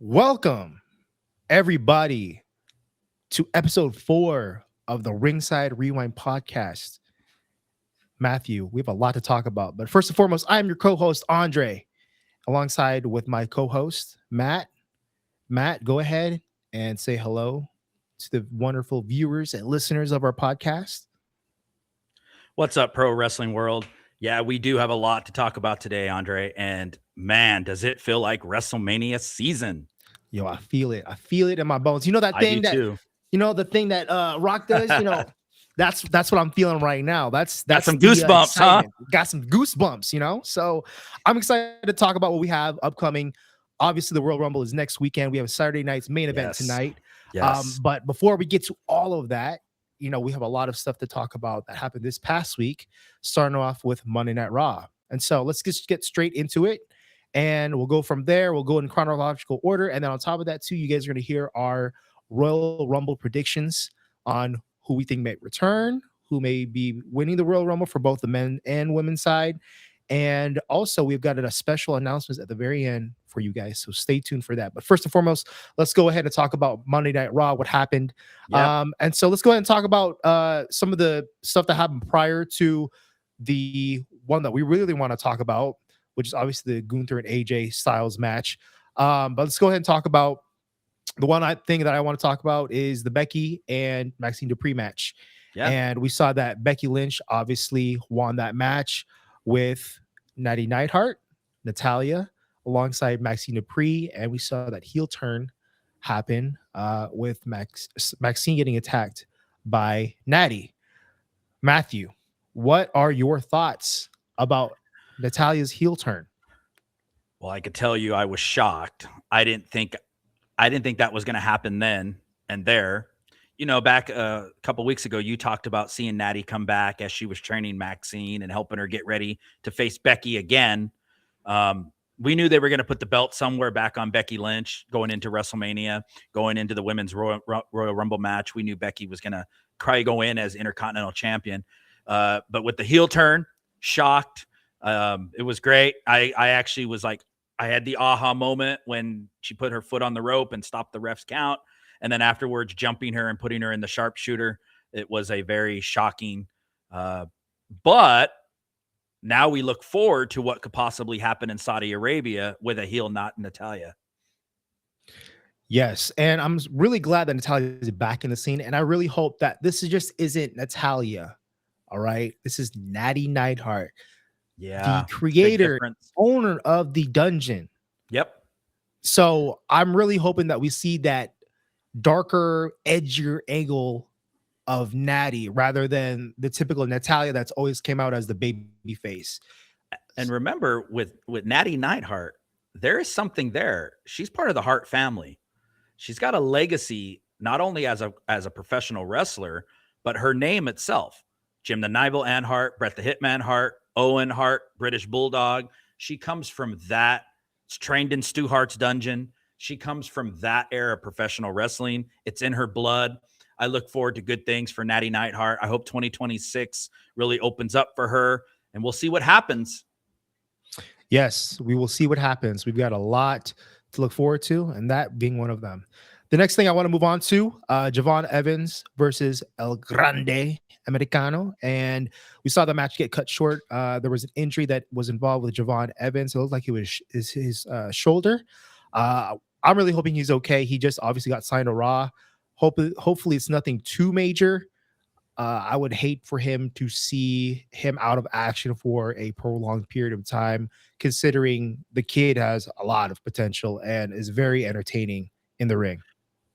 Welcome, everybody, to episode 4 of the Ringside Rewind podcast. Matthew, we have a lot to talk about, but first and foremost, I am your co-host, Andre, alongside with my co-host, Matt. Matt, go ahead and say hello to the wonderful viewers and listeners of our podcast. What's up, pro wrestling world? Yeah, we do have a lot to talk about today, Andre. And man, does it feel like WrestleMania season? Yo, I feel it. I feel it in my bones. You know that I do thing that too. the thing that Rock does, that's what I'm feeling right now. That's Got some the goosebumps, huh? excitement. Got some goosebumps. So I'm excited to talk about what we have upcoming. Obviously, the Royal Rumble is next weekend. We have a Saturday night's main event Yes. tonight. Yes. But before we get to all of that, we have a lot of stuff to talk about that happened this past week, starting off with Monday Night Raw. And so let's just get straight into it. And we'll go from there. We'll go in chronological order. And then on top of that, too, you guys are going to hear our Royal Rumble predictions on who we think may return, who may be winning the Royal Rumble for both the men and women's side. And also, we've got a special announcement at the very end for you guys. So stay tuned for that. But first and foremost, let's go ahead and talk about Monday Night Raw, what happened. Yep. And so let's go ahead and talk about some of the stuff that happened prior to the one that we really want to talk about, which is obviously the Gunther and AJ Styles match. But let's go ahead and talk about the thing that I want to talk about is the Becky and Maxine Dupree match. Yeah. And we saw that Becky Lynch obviously won that match with Natty Neidhart, Natalya, alongside Maxine Dupree. And we saw that heel turn happen with Maxine getting attacked by Natty. Matthew, what are your thoughts about Natalya's heel turn? Well, I could tell you I was shocked. I didn't think that was going to happen then and there. Back a couple weeks ago, you talked about seeing Natty come back as she was training Maxine and helping her get ready to face Becky again. We knew they were going to put the belt somewhere back on Becky Lynch going into WrestleMania, going into the women's Royal Rumble match. We knew Becky was going to probably go in as Intercontinental Champion. But with the heel turn, shocked. It was great. I actually was like, I had the aha moment when she put her foot on the rope and stopped the ref's count. And then afterwards, jumping her and putting her in the sharpshooter. It was a very shocking. But now we look forward to what could possibly happen in Saudi Arabia with a heel, not Natalya. Yes, and I'm really glad that Natalya is back in the scene. And I really hope that this isn't Natalya. All right. This is Natty Neidhart. Yeah. The creator, owner of the dungeon. Yep. So I'm really hoping that we see that darker, edgier angle of Natty rather than the typical Natalya that's always came out as the baby face. And remember, with Natty Neidhart, there is something there. She's part of the Hart family. She's got a legacy, not only as a professional wrestler, but her name itself. Jim the Nival Ann Hart, Bret the Hitman Hart, Owen Hart, British Bulldog. She comes from that. It's trained in Stu Hart's dungeon. She comes from that era of professional wrestling. It's in her blood. I look forward to good things for Natty Neidhart. I hope 2026 really opens up for her, and we'll see what happens. Yes, we will see what happens. We've got a lot to look forward to, and that being one of them. The next thing I want to move on to, Javon Evans versus El Grande Americano. And we saw the match get cut short. There was an injury that was involved with Javon Evans. It looked like it was his shoulder. I'm really hoping he's okay. He just obviously got signed to Raw. Hopefully it's nothing too major. I would hate for him to see him out of action for a prolonged period of time, considering the kid has a lot of potential and is very entertaining in the ring.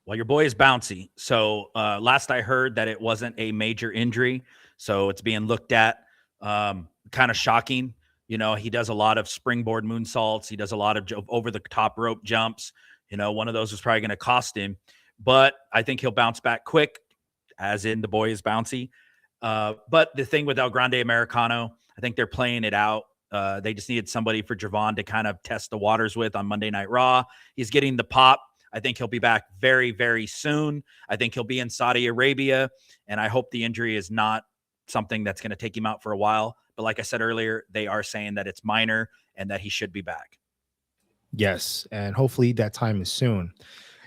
Well, your boy is bouncy. So last I heard that it wasn't a major injury. So it's being looked at. Kind of shocking. He does a lot of springboard moonsaults. He does a lot of over-the-top rope jumps. One of those was probably going to cost him. But I think he'll bounce back quick, as in the boy is bouncy. But the thing with El Grande Americano, I think they're playing it out. They just needed somebody for Javon to kind of test the waters with on Monday Night Raw. He's getting the pop. I think he'll be back very, very soon. I think he'll be in Saudi Arabia, and I hope the injury is not something that's going to take him out for a while. But like I said earlier, they are saying that it's minor and that he should be back. Yes, and hopefully that time is soon.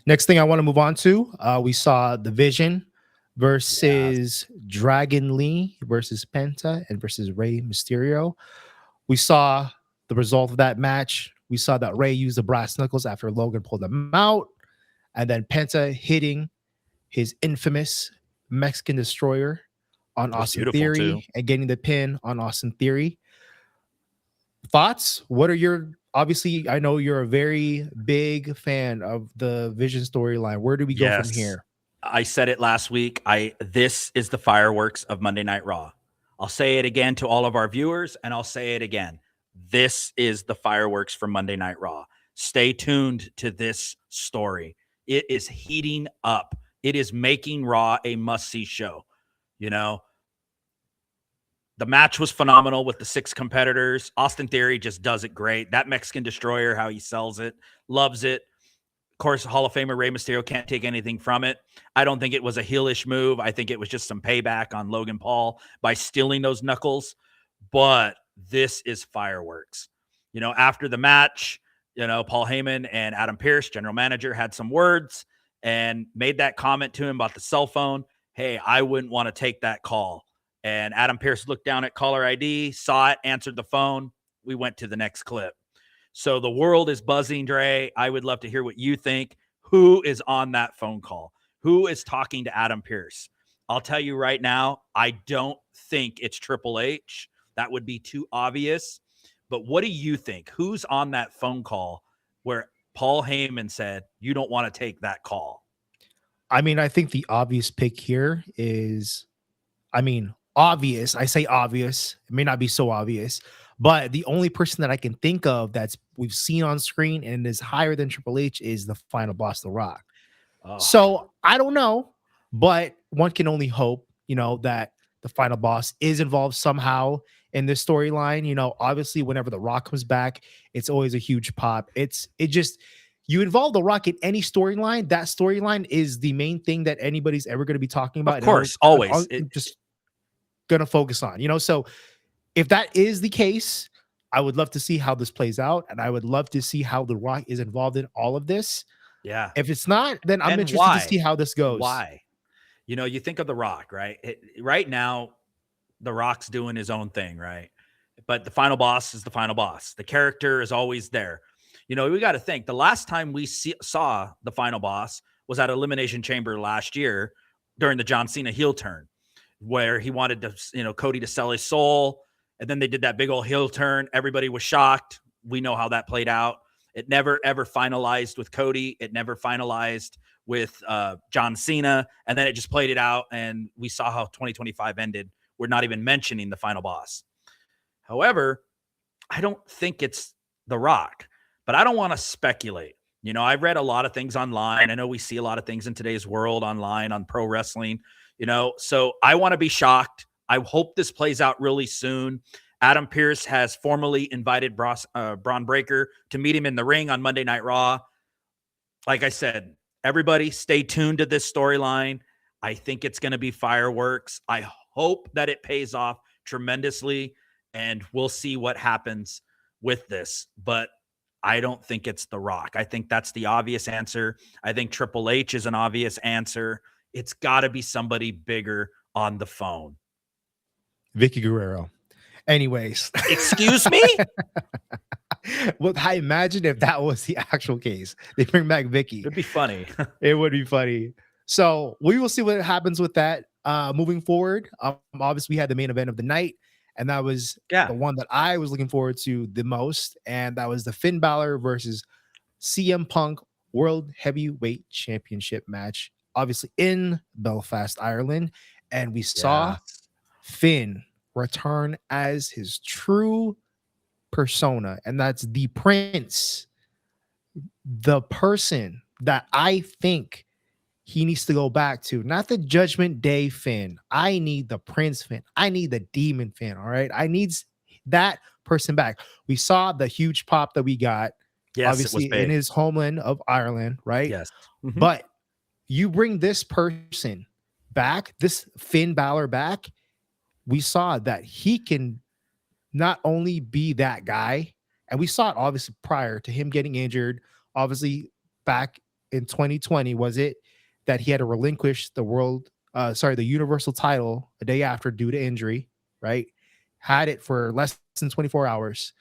Next thing I want to move on to, we saw the Vision Yes. versus Dragon Lee versus Penta and versus Rey Mysterio. We saw the result of that match. We saw that Rey used the brass knuckles after Logan pulled them out, and then Penta hitting his infamous Mexican Destroyer on It was Austin beautiful too. Theory and getting the pin on Austin Theory. Thoughts? What are your, obviously, I know you're a very big fan of the Vision storyline. Where do we go from Yes. here? I said it last week. This is the fireworks of Monday Night Raw. I'll say it again to all of our viewers, and I'll say it again. This is the fireworks for Monday Night Raw. Stay tuned to this story. It is heating up. It is making Raw a must-see show. You know, the match was phenomenal with the 6 competitors. Austin Theory just does it great. That Mexican Destroyer, how he sells it, loves it. Of course, Hall of Famer Rey Mysterio can't take anything from it. I don't think it was a heelish move. I think it was just some payback on Logan Paul by stealing those knuckles. But this is fireworks. After the match, Paul Heyman and Adam Pearce, general manager, had some words and made that comment to him about the cell phone. Hey, I wouldn't want to take that call. And Adam Pearce looked down at caller ID, saw it, answered the phone. We went to the next clip. So the world is buzzing, Dre. I would love to hear what you think. Who is on that phone call? Who is talking to Adam Pearce? I'll tell you right now, I don't think it's Triple H. That would be too obvious. But what do you think? Who's on that phone call where Paul Heyman said, you don't want to take that call? I mean, I think the obvious pick here is, I mean, obvious. I say obvious. It may not be so obvious, but the only person that I can think of that's we've seen on screen and is higher than Triple H is the final boss, The Rock. Oh, So I don't know, but one can only hope, that the final boss is involved somehow in this storyline. Obviously, whenever The Rock comes back, it's always a huge pop. It just, you involve The Rock in any storyline, that storyline is the main thing that anybody's ever going to be talking of about. And course, always. just going to focus on, so if that is the case, I would love to see how this plays out. And I would love to see how The Rock is involved in all of this. Yeah. If it's not, then I'm And interested to see why? how this goes. Why? You think of The Rock, right? Right now, The Rock's doing his own thing, right? But the final boss is the final boss. The character is always there. We got to think the last time we saw the final boss was at Elimination Chamber last year during the John Cena heel turn, where he wanted to, Cody to sell his soul. And then they did that big old heel turn. Everybody was shocked. We know how that played out. It never, ever finalized with Cody. It never finalized with John Cena. And then it just played it out. And we saw how 2025 ended. We're not even mentioning the final boss. However, I don't think it's The Rock, but I don't want to speculate. I've read a lot of things online. I know we see a lot of things in today's world online on pro wrestling, so I want to be shocked. I hope this plays out really soon. Adam Pearce has formally invited Braun Breaker to meet him in the ring on Monday Night Raw. Like I said, everybody stay tuned to this storyline. I think it's going to be fireworks. I hope that it pays off tremendously, and we'll see what happens with this. But I don't think it's The Rock. I think that's the obvious answer. I think Triple H is an obvious answer. It's got to be somebody bigger on the phone. Vicky Guerrero. Anyways. Excuse me? Well, I imagine if that was the actual case, they bring back Vicky. It'd be funny. It would be funny. So we will see what happens with that moving forward. Obviously, we had the main event of the night, and that was the one that I was looking forward to the most, and that was the Finn Balor versus CM Punk World Heavyweight Championship match, obviously in Belfast, Ireland, and we saw Finn return as his true persona, and that's the Prince, the person that I think he needs to go back to, not the Judgment Day Finn. I need the Prince Finn. I need the Demon Finn. All right, I need that person back. We saw the huge pop that we got, obviously in his homeland of Ireland, right? Yes, but you bring this person back, this Finn Balor back. We saw that he can not only be that guy And we saw it obviously prior to him getting injured. Obviously, back in 2020, was it that he had to relinquish the universal title a day after due to injury, right? Had it for less than 24 hours.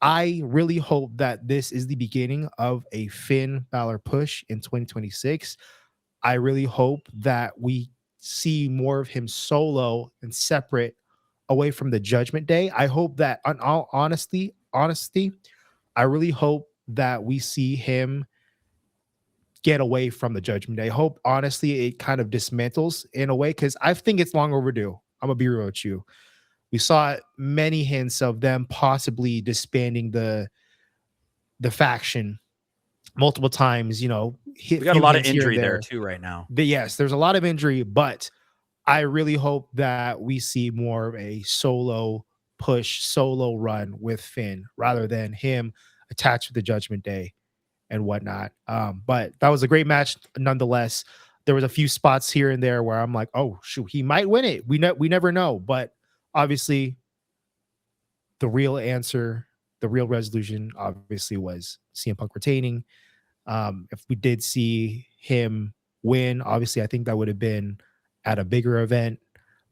I really hope that this is the beginning of a Finn Balor push in 2026. I really hope that we see more of him solo and separate away from the Judgment Day. I hope that, on all honesty, I really hope that we see him get away from the Judgment Day. I hope, honestly, it kind of dismantles in a way because I think it's long overdue. I'm gonna be real with you. We saw many hints of them possibly disbanding the faction multiple times. Hit We got a few lot of hints here and injury there there. too right now. But yes, there's a lot of injury, but I really hope that we see more of a solo push, solo run with Finn rather than him attached to the Judgment Day and whatnot. But that was a great match nonetheless. There was a few spots here and there where I'm like, oh shoot, he might win it. We never know. But obviously, the real answer, the real resolution, obviously was CM Punk retaining. If we did see him win, obviously, I think that would have been at a bigger event.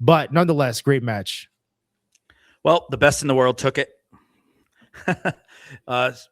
But nonetheless, great match. Well, the best in the world took it.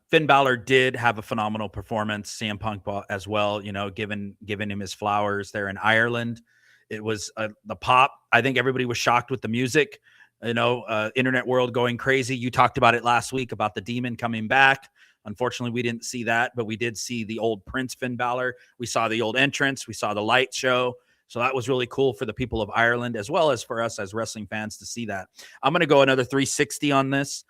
Finn Balor did have a phenomenal performance. CM Punk as well, giving him his flowers there in Ireland. It was the pop. I think everybody was shocked with the music. Internet world going crazy. You talked about it last week about the demon coming back. Unfortunately, we didn't see that, but we did see the old Prince Finn Balor. We saw the old entrance. We saw the light show. So that was really cool for the people of Ireland, as well as for us as wrestling fans to see that. I'm going to go another 360 on this.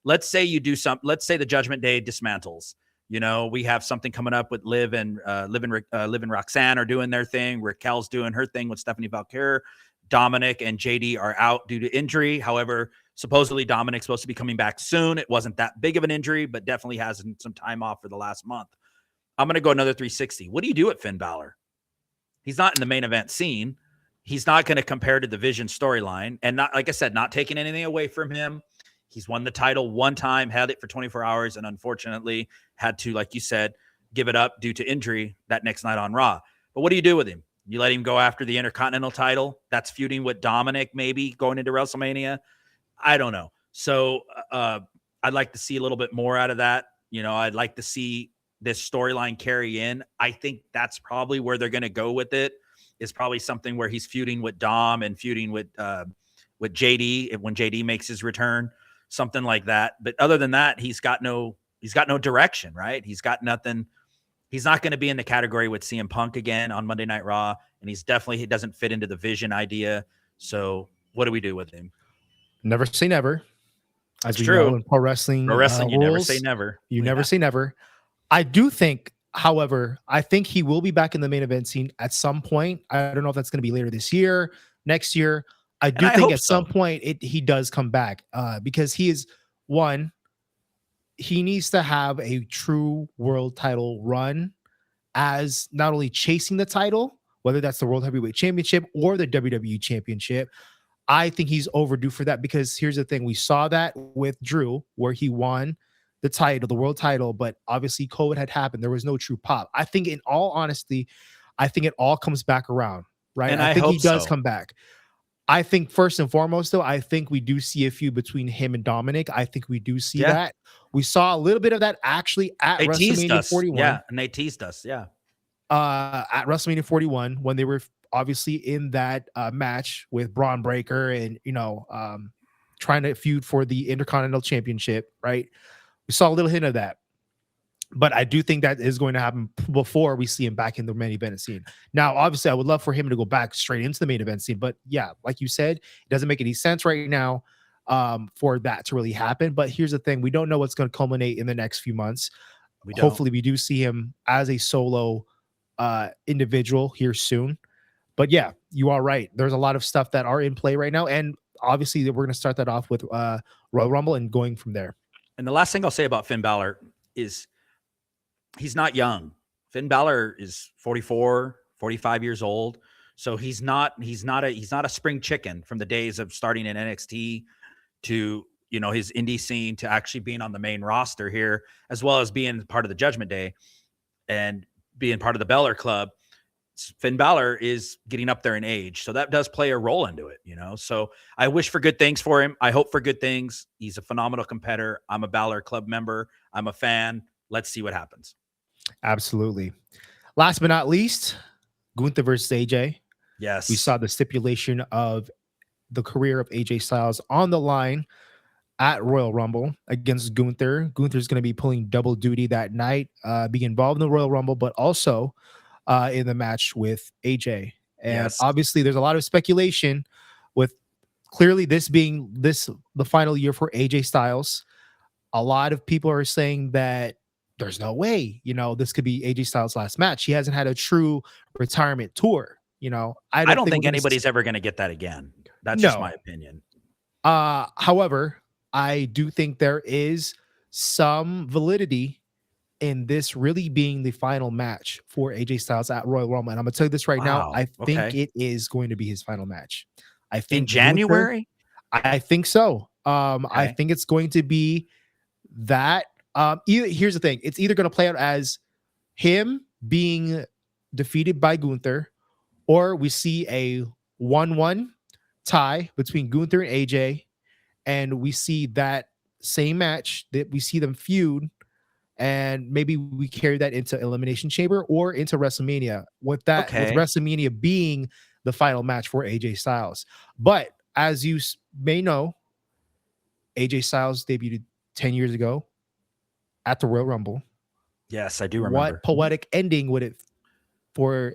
Let's say you do something. Let's say the Judgment Day dismantles. We have something coming up with Liv and Roxanne are doing their thing. Raquel's doing her thing with Stephanie Valkyrie. Dominic and JD are out due to injury. However, supposedly Dominic's supposed to be coming back soon. It wasn't that big of an injury, but definitely has some time off for the last month. I'm going to go another 360. What do you do at Finn Balor? He's not in the main event scene. He's not going to compare to the Vision storyline. And not, like I said, not taking anything away from him. He's won the title one time, held it for 24 hours, and unfortunately had to, like you said, give it up due to injury that next night on Raw. But what do you do with him? You let him go after the Intercontinental title? That's feuding with Dominic maybe going into WrestleMania? I don't know. So I'd like to see a little bit more out of that. I'd like to see this storyline carry in. I think that's probably where they're going to go with it. Is probably something where he's feuding with Dom and feuding with JD when JD makes his return, something like that. But other than that, he's got no direction, right? He's got nothing. He's not going to be in the category with CM Punk again on Monday Night Raw, and he doesn't fit into the Vision idea. So what do we do with him? Never say never. As That's we true. know in pro wrestling, You rules, never say never. You never say never. I do think, however, I think he will be back in the main event scene at some point. I don't know if that's going to be later this year, next year. I think at some point he does come back because he is one. He needs to have a true world title run as not only chasing the title, whether that's the World Heavyweight Championship or the WWE Championship. I think he's overdue for that because here's the thing. We saw that with Drew where he won the title, the world title, but obviously COVID had happened. There was no true pop. I think in all honesty, I think it all comes back around, right? And I think hope he does so. come back. I think first and foremost, though, I think we do see a feud between him and Dominic. I think we do see that. We saw a little bit of that actually at WrestleMania 41. Yeah, and they teased us. Yeah. At WrestleMania 41 when they were obviously in that match with Braun Breaker and, trying to feud for the Intercontinental Championship, right? We saw a little hint of that. But I do think that is going to happen before we see him back in the main event scene. Now, obviously, I would love for him to go back straight into the main event scene. But yeah, like you said, it doesn't make any sense right now for that to really happen. But here's the thing. We don't know what's going to culminate in the next few months. Hopefully, we do see him as a solo individual here soon. But yeah, you are right. There's a lot of stuff that are in play right now. And obviously, we're going to start that off with Royal Rumble and going from there. And the last thing I'll say about Finn Balor is he's not young. Finn Balor is 44, 45 years old. So he's not a spring chicken from the days of starting in NXT to, his indie scene to actually being on the main roster here, as well as being part of the Judgment Day and being part of the Beller Club. Finn Balor is getting up there in age. So that does play a role into it, So I wish for good things for him. I hope for good things. He's a phenomenal competitor. I'm a Balor Club member. I'm a fan. Let's see what happens. Absolutely. Last but not least, Gunther versus AJ. Yes. We saw the stipulation of the career of AJ Styles on the line at Royal Rumble against Gunther. Gunther's going to be pulling double duty that night, being involved in the Royal Rumble, but also in the match with AJ. And Yes. obviously, there's a lot of speculation with clearly this being the final year for AJ Styles. A lot of people are saying that there's no way, this could be AJ Styles' last match. He hasn't had a true retirement tour. I don't think anybody's ever going to get that again. That's just my opinion. However, I do think there is some validity in this really being the final match for AJ Styles at Royal Rumble. And I'm going to tell you this right now. I think it is going to be his final match. I think in January? I think so. I think it's going to be that. Here's the thing. It's either going to play out as him being defeated by Gunther, or we see a 1-1 tie between Gunther and AJ, and we see that same match that we see them feud, and maybe we carry that into Elimination Chamber or into WrestleMania, with WrestleMania being the final match for AJ Styles. But as you may know, AJ Styles debuted 10 years ago at the Royal Rumble. Yes, I do remember. What poetic ending would it for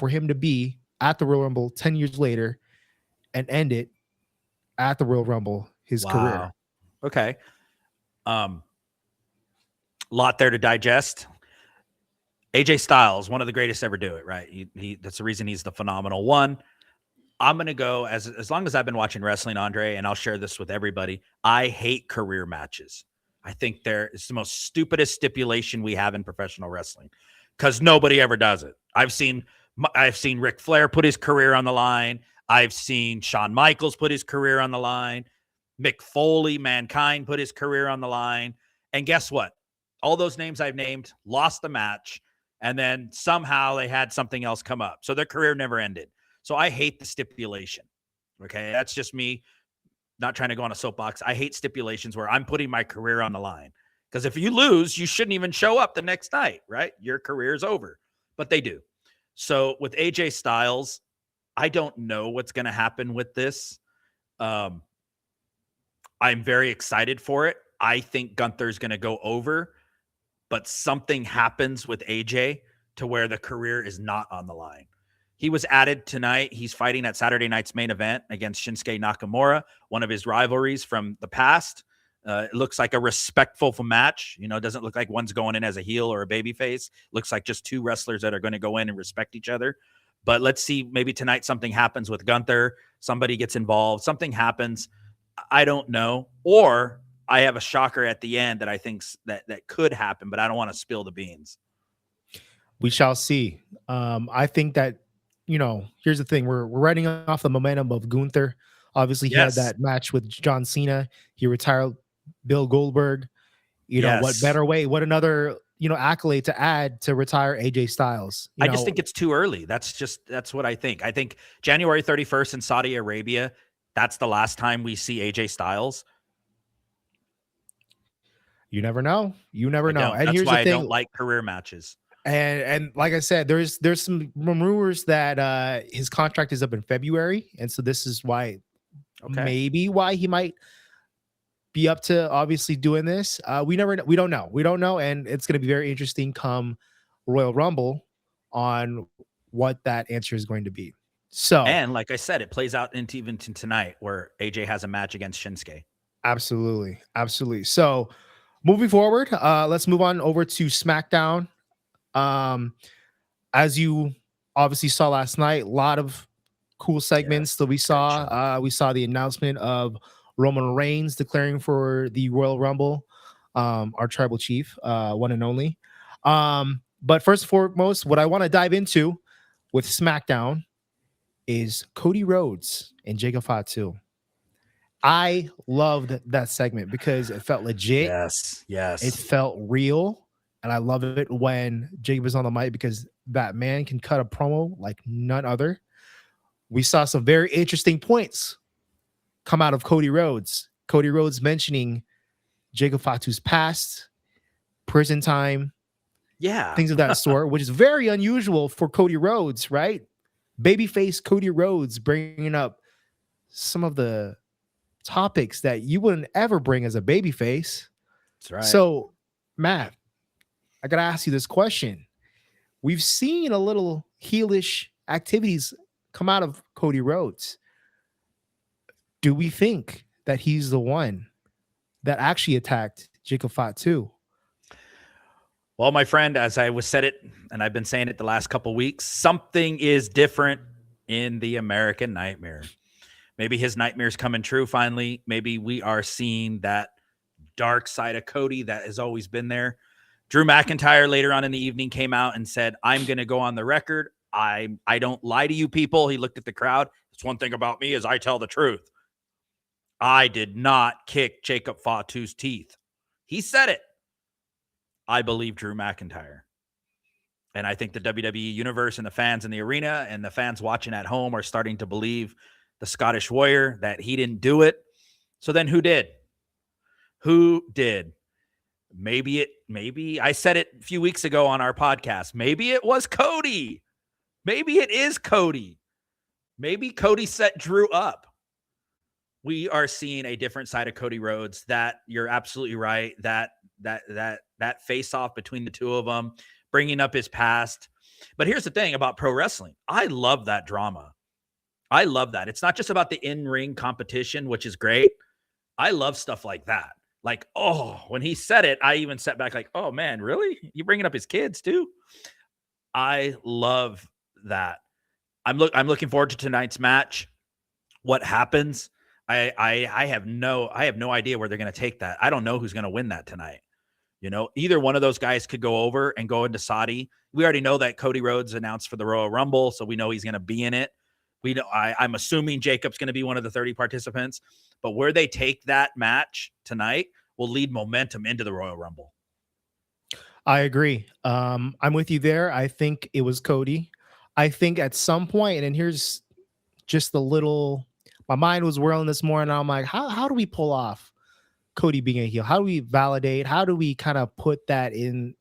him to be at the Royal Rumble 10 years later and end it at the Royal Rumble, his career? Okay. Lot there to digest. AJ Styles, one of the greatest to ever do it, right? He that's the reason he's the phenomenal one. I'm going to go as long as I've been watching wrestling, Andre, and I'll share this with everybody. I hate career matches. I think it's the most stupidest stipulation we have in professional wrestling because nobody ever does it. I've seen Ric Flair put his career on the line. I've seen Shawn Michaels put his career on the line. Mick Foley, Mankind put his career on the line. And guess what? All those names I've named lost the match. And then somehow they had something else come up. So their career never ended. So I hate the stipulation. Okay. That's just me not trying to go on a soapbox. I hate stipulations where I'm putting my career on the line. Because if you lose, you shouldn't even show up the next night, right? Your career is over. But they do. So with AJ Styles, I don't know what's going to happen with this. I'm very excited for it. I think Gunther's going to go over, but something happens with AJ to where the career is not on the line. He was added tonight. He's fighting at Saturday night's main event against Shinsuke Nakamura, one of his rivalries from the past. It looks like a respectful match. It doesn't look like one's going in as a heel or a babyface. Looks like just two wrestlers that are going to go in and respect each other. But let's see, maybe tonight something happens with Gunther. Somebody gets involved. Something happens. I don't know. Or I have a shocker at the end that I think that could happen, but I don't want to spill the beans. We shall see. I think that, here's the thing. We're riding off the momentum of Gunther. Obviously, he had that match with John Cena. He retired Bill Goldberg. What better way? What another, accolade to add to retire AJ Styles? I just think it's too early. That's what I think. I think January 31st in Saudi Arabia, that's the last time we see AJ Styles. You never know. You never know. And that's here's why the thing. I don't like career matches. And like I said, there's some rumors that his contract is up in February, and so this is why maybe why he might be up to obviously doing this. We don't know, and it's going to be very interesting come Royal Rumble on what that answer is going to be. So, and like I said, it plays out into even to tonight where AJ has a match against Shinsuke. Absolutely. So, moving forward, let's move on over to SmackDown. As you obviously saw last night, a lot of cool segments that we saw. We saw the announcement of Roman Reigns declaring for the Royal Rumble, our tribal chief, one and only. But first and foremost, what I want to dive into with SmackDown is Cody Rhodes and Jacob Fatu. I loved that segment because it felt legit. Yes, It yes. felt real. And I love it when Jacob is on the mic because that man can cut a promo like none other. We saw some very interesting points come out of Cody Rhodes. Cody Rhodes mentioning Jacob Fatu's past, prison time, Yeah. things of that sort, which is very unusual for Cody Rhodes, right? Babyface Cody Rhodes bringing up some of the topics that you wouldn't ever bring as a babyface. That's right. So, Matt, I got to ask you this question. We've seen a little heelish activities come out of Cody Rhodes. Do we think that he's the one that actually attacked Jacob Fatu? Well, my friend, as I was said it, and I've been saying it the last couple weeks, something is different in the American Nightmare. Maybe his nightmare's coming true finally. Maybe we are seeing that dark side of Cody that has always been there. Drew McIntyre later on in the evening came out and said, I'm going to go on the record. I don't lie to you people. He looked at the crowd. It's one thing about me is I tell the truth. I did not kick Jacob Fatu's teeth. He said it. I believe Drew McIntyre. And I think the WWE universe and the fans in the arena and the fans watching at home are starting to believe the Scottish Warrior that he didn't do it. So then who did? Who did? Maybe I said it a few weeks ago on our podcast. Maybe it was Cody. Maybe it is Cody. Maybe Cody set Drew up. We are seeing a different side of Cody Rhodes. That you're absolutely right. That face off between the two of them, bringing up his past. But here's the thing about pro wrestling. I love that drama. I love that. It's not just about the in-ring competition, which is great. I love stuff like that. Like, oh, when he said it, I even sat back like, oh man, really? You bringing up his kids too? I love that. I'm looking forward to tonight's match. What happens? I have no idea where they're going to take that. I don't know who's going to win that tonight. You know, either one of those guys could go over and go into Saudi. We already know that Cody Rhodes announced for the Royal Rumble, so we know he's going to be in it. We know I'm assuming Jacob's going to be one of the 30 participants, but where they take that match tonight will lead momentum into the Royal Rumble. I agree. I'm with you there. I think it was Cody. I think at some point, and here's just the little, my mind was whirling this morning. I'm like, how do we pull off Cody being a heel? How do we validate? How do we kind of put that in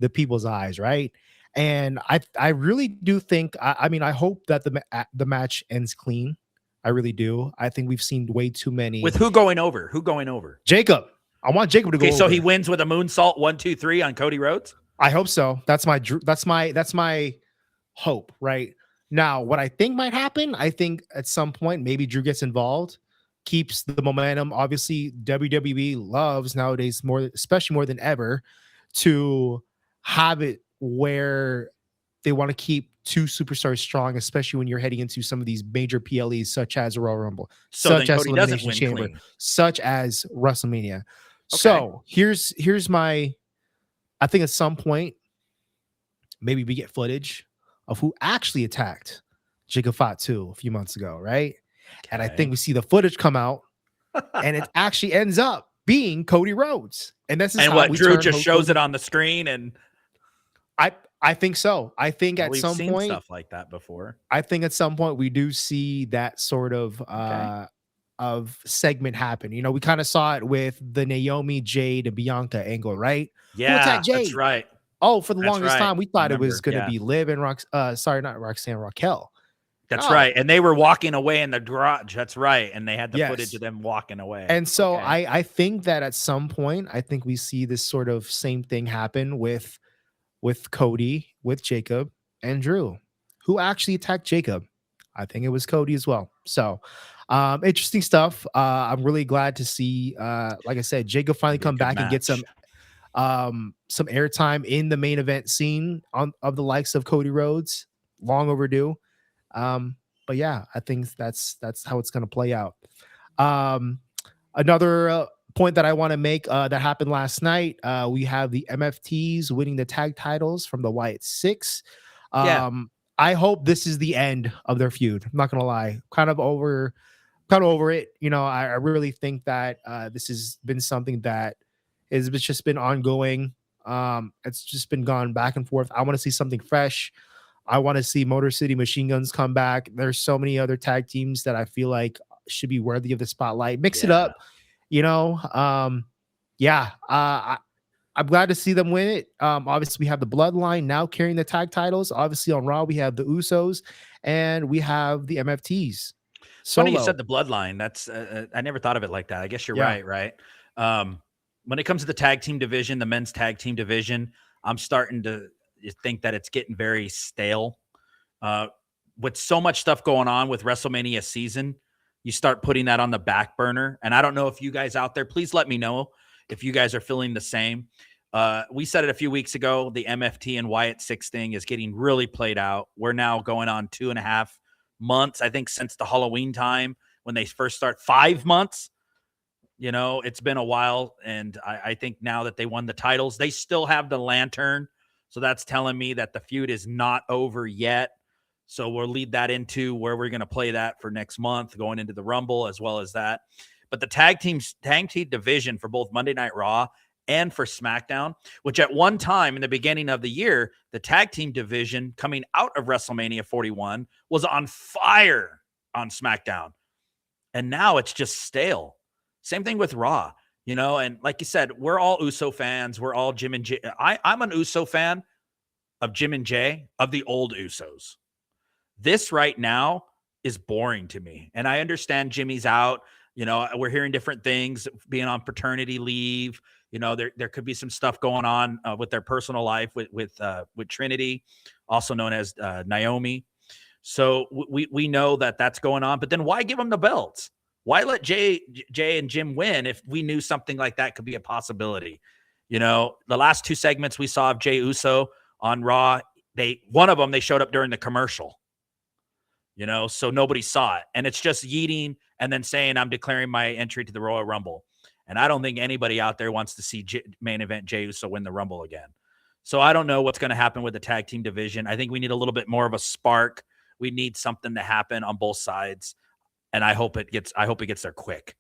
the people's eyes, right? And I really do think, I mean, I hope that the match ends clean. I really do. I think we've seen way too many. With who going over? Who going over? Jacob. I want Jacob to go over. So he wins with a moonsault 1, 2, 3 on Cody Rhodes? I hope so. That's my hope, right? Now, what I think might happen, I think at some point maybe Drew gets involved, keeps the momentum. Obviously, WWE loves nowadays more, especially more than ever, to have it where they want to keep two superstars strong, especially when you're heading into some of these major PLEs, such as Royal Rumble, such as Elimination Chamber, such as WrestleMania. Okay. So here's my, I think at some point, maybe we get footage of who actually attacked Jacob Fatu a few months ago, right? Okay. And I think we see the footage come out, and it actually ends up being Cody Rhodes. And this is and what Drew just shows it on the screen, and I think so. I think at some point stuff like that before. I think at some point we do see that sort of segment happen. You know, we kind of saw it with the Naomi, Jade, and Bianca angle, right? Yeah, that's right. Oh, for the longest time we thought it was going to be Liv and not Roxanne, Raquel. That's right. And they were walking away in the garage. That's right. And they had the footage of them walking away. And so I think that at some point, I think we see this sort of same thing happen with Cody, with Jacob, and Drew. Who actually attacked Jacob? I think it was Cody as well. So interesting stuff. I'm really glad to see, like I said, Jacob finally come back and get some airtime in the main event scene of the likes of Cody Rhodes. Long overdue. But yeah, I think that's how it's going to play out. Another point that I want to make that happened last night. We have the MFTs winning the tag titles from the Wyatt Six. I hope this is the end of their feud. I'm not going to lie. Kind of over kind of over it. I really think that this has been something that is it's just been ongoing. It's just been gone back and forth. I want to see something fresh. I want to see Motor City Machine Guns come back. There's so many other tag teams that I feel like should be worthy of the spotlight. Mix it Yeah. up, you know. Yeah, I'm glad to see them win it. Obviously, we have the Bloodline now carrying the tag titles. Obviously, on Raw, we have the Usos and we have the MFTs. Funny you said Solo. the bloodline. That's I never thought of it like that. I guess you're Yeah. right. Right. Um, when it comes to the tag team division, the men's tag team division, I'm starting to think that it's getting very stale. Uh, with so much stuff going on with WrestleMania season, you start putting that on the back burner. And I don't know if you guys out there, please let me know if you guys are feeling the same. We said it a few weeks ago. The MFT and Wyatt Six thing is getting really played out. We're now going on 2.5 months, I think, since the Halloween time when they first start. 5 months. It's been a while. And I think now that they won the titles, they still have the lantern. So that's telling me that the feud is not over yet. So we'll lead that into where we're going to play that for next month, going into the Rumble as well as that. But the tag team division for both Monday Night Raw and for SmackDown, which at one time in the beginning of the year, the tag team division coming out of WrestleMania 41 was on fire on SmackDown. And now it's just stale. Same thing with Raw, and like you said, we're all Uso fans. We're all Jim and Jay. I'm an Uso fan of Jim and Jay, of the old Usos. This right now is boring to me. And I understand Jimmy's out. We're hearing different things, being on paternity leave. There could be some stuff going on with their personal life with Trinity, also known as Naomi. So we know that that's going on. But then why give them the belts? Why let Jay and Jim win if we knew something like that could be a possibility? The last two segments we saw of Jey Uso on Raw, one of them they showed up during the commercial. So nobody saw it. And it's just yeeting and then saying, I'm declaring my entry to the Royal Rumble. And I don't think anybody out there wants to see main event Jey Uso win the Rumble again. So I don't know what's going to happen with the tag team division. I think we need a little bit more of a spark. We need something to happen on both sides. And I hope it gets there quick.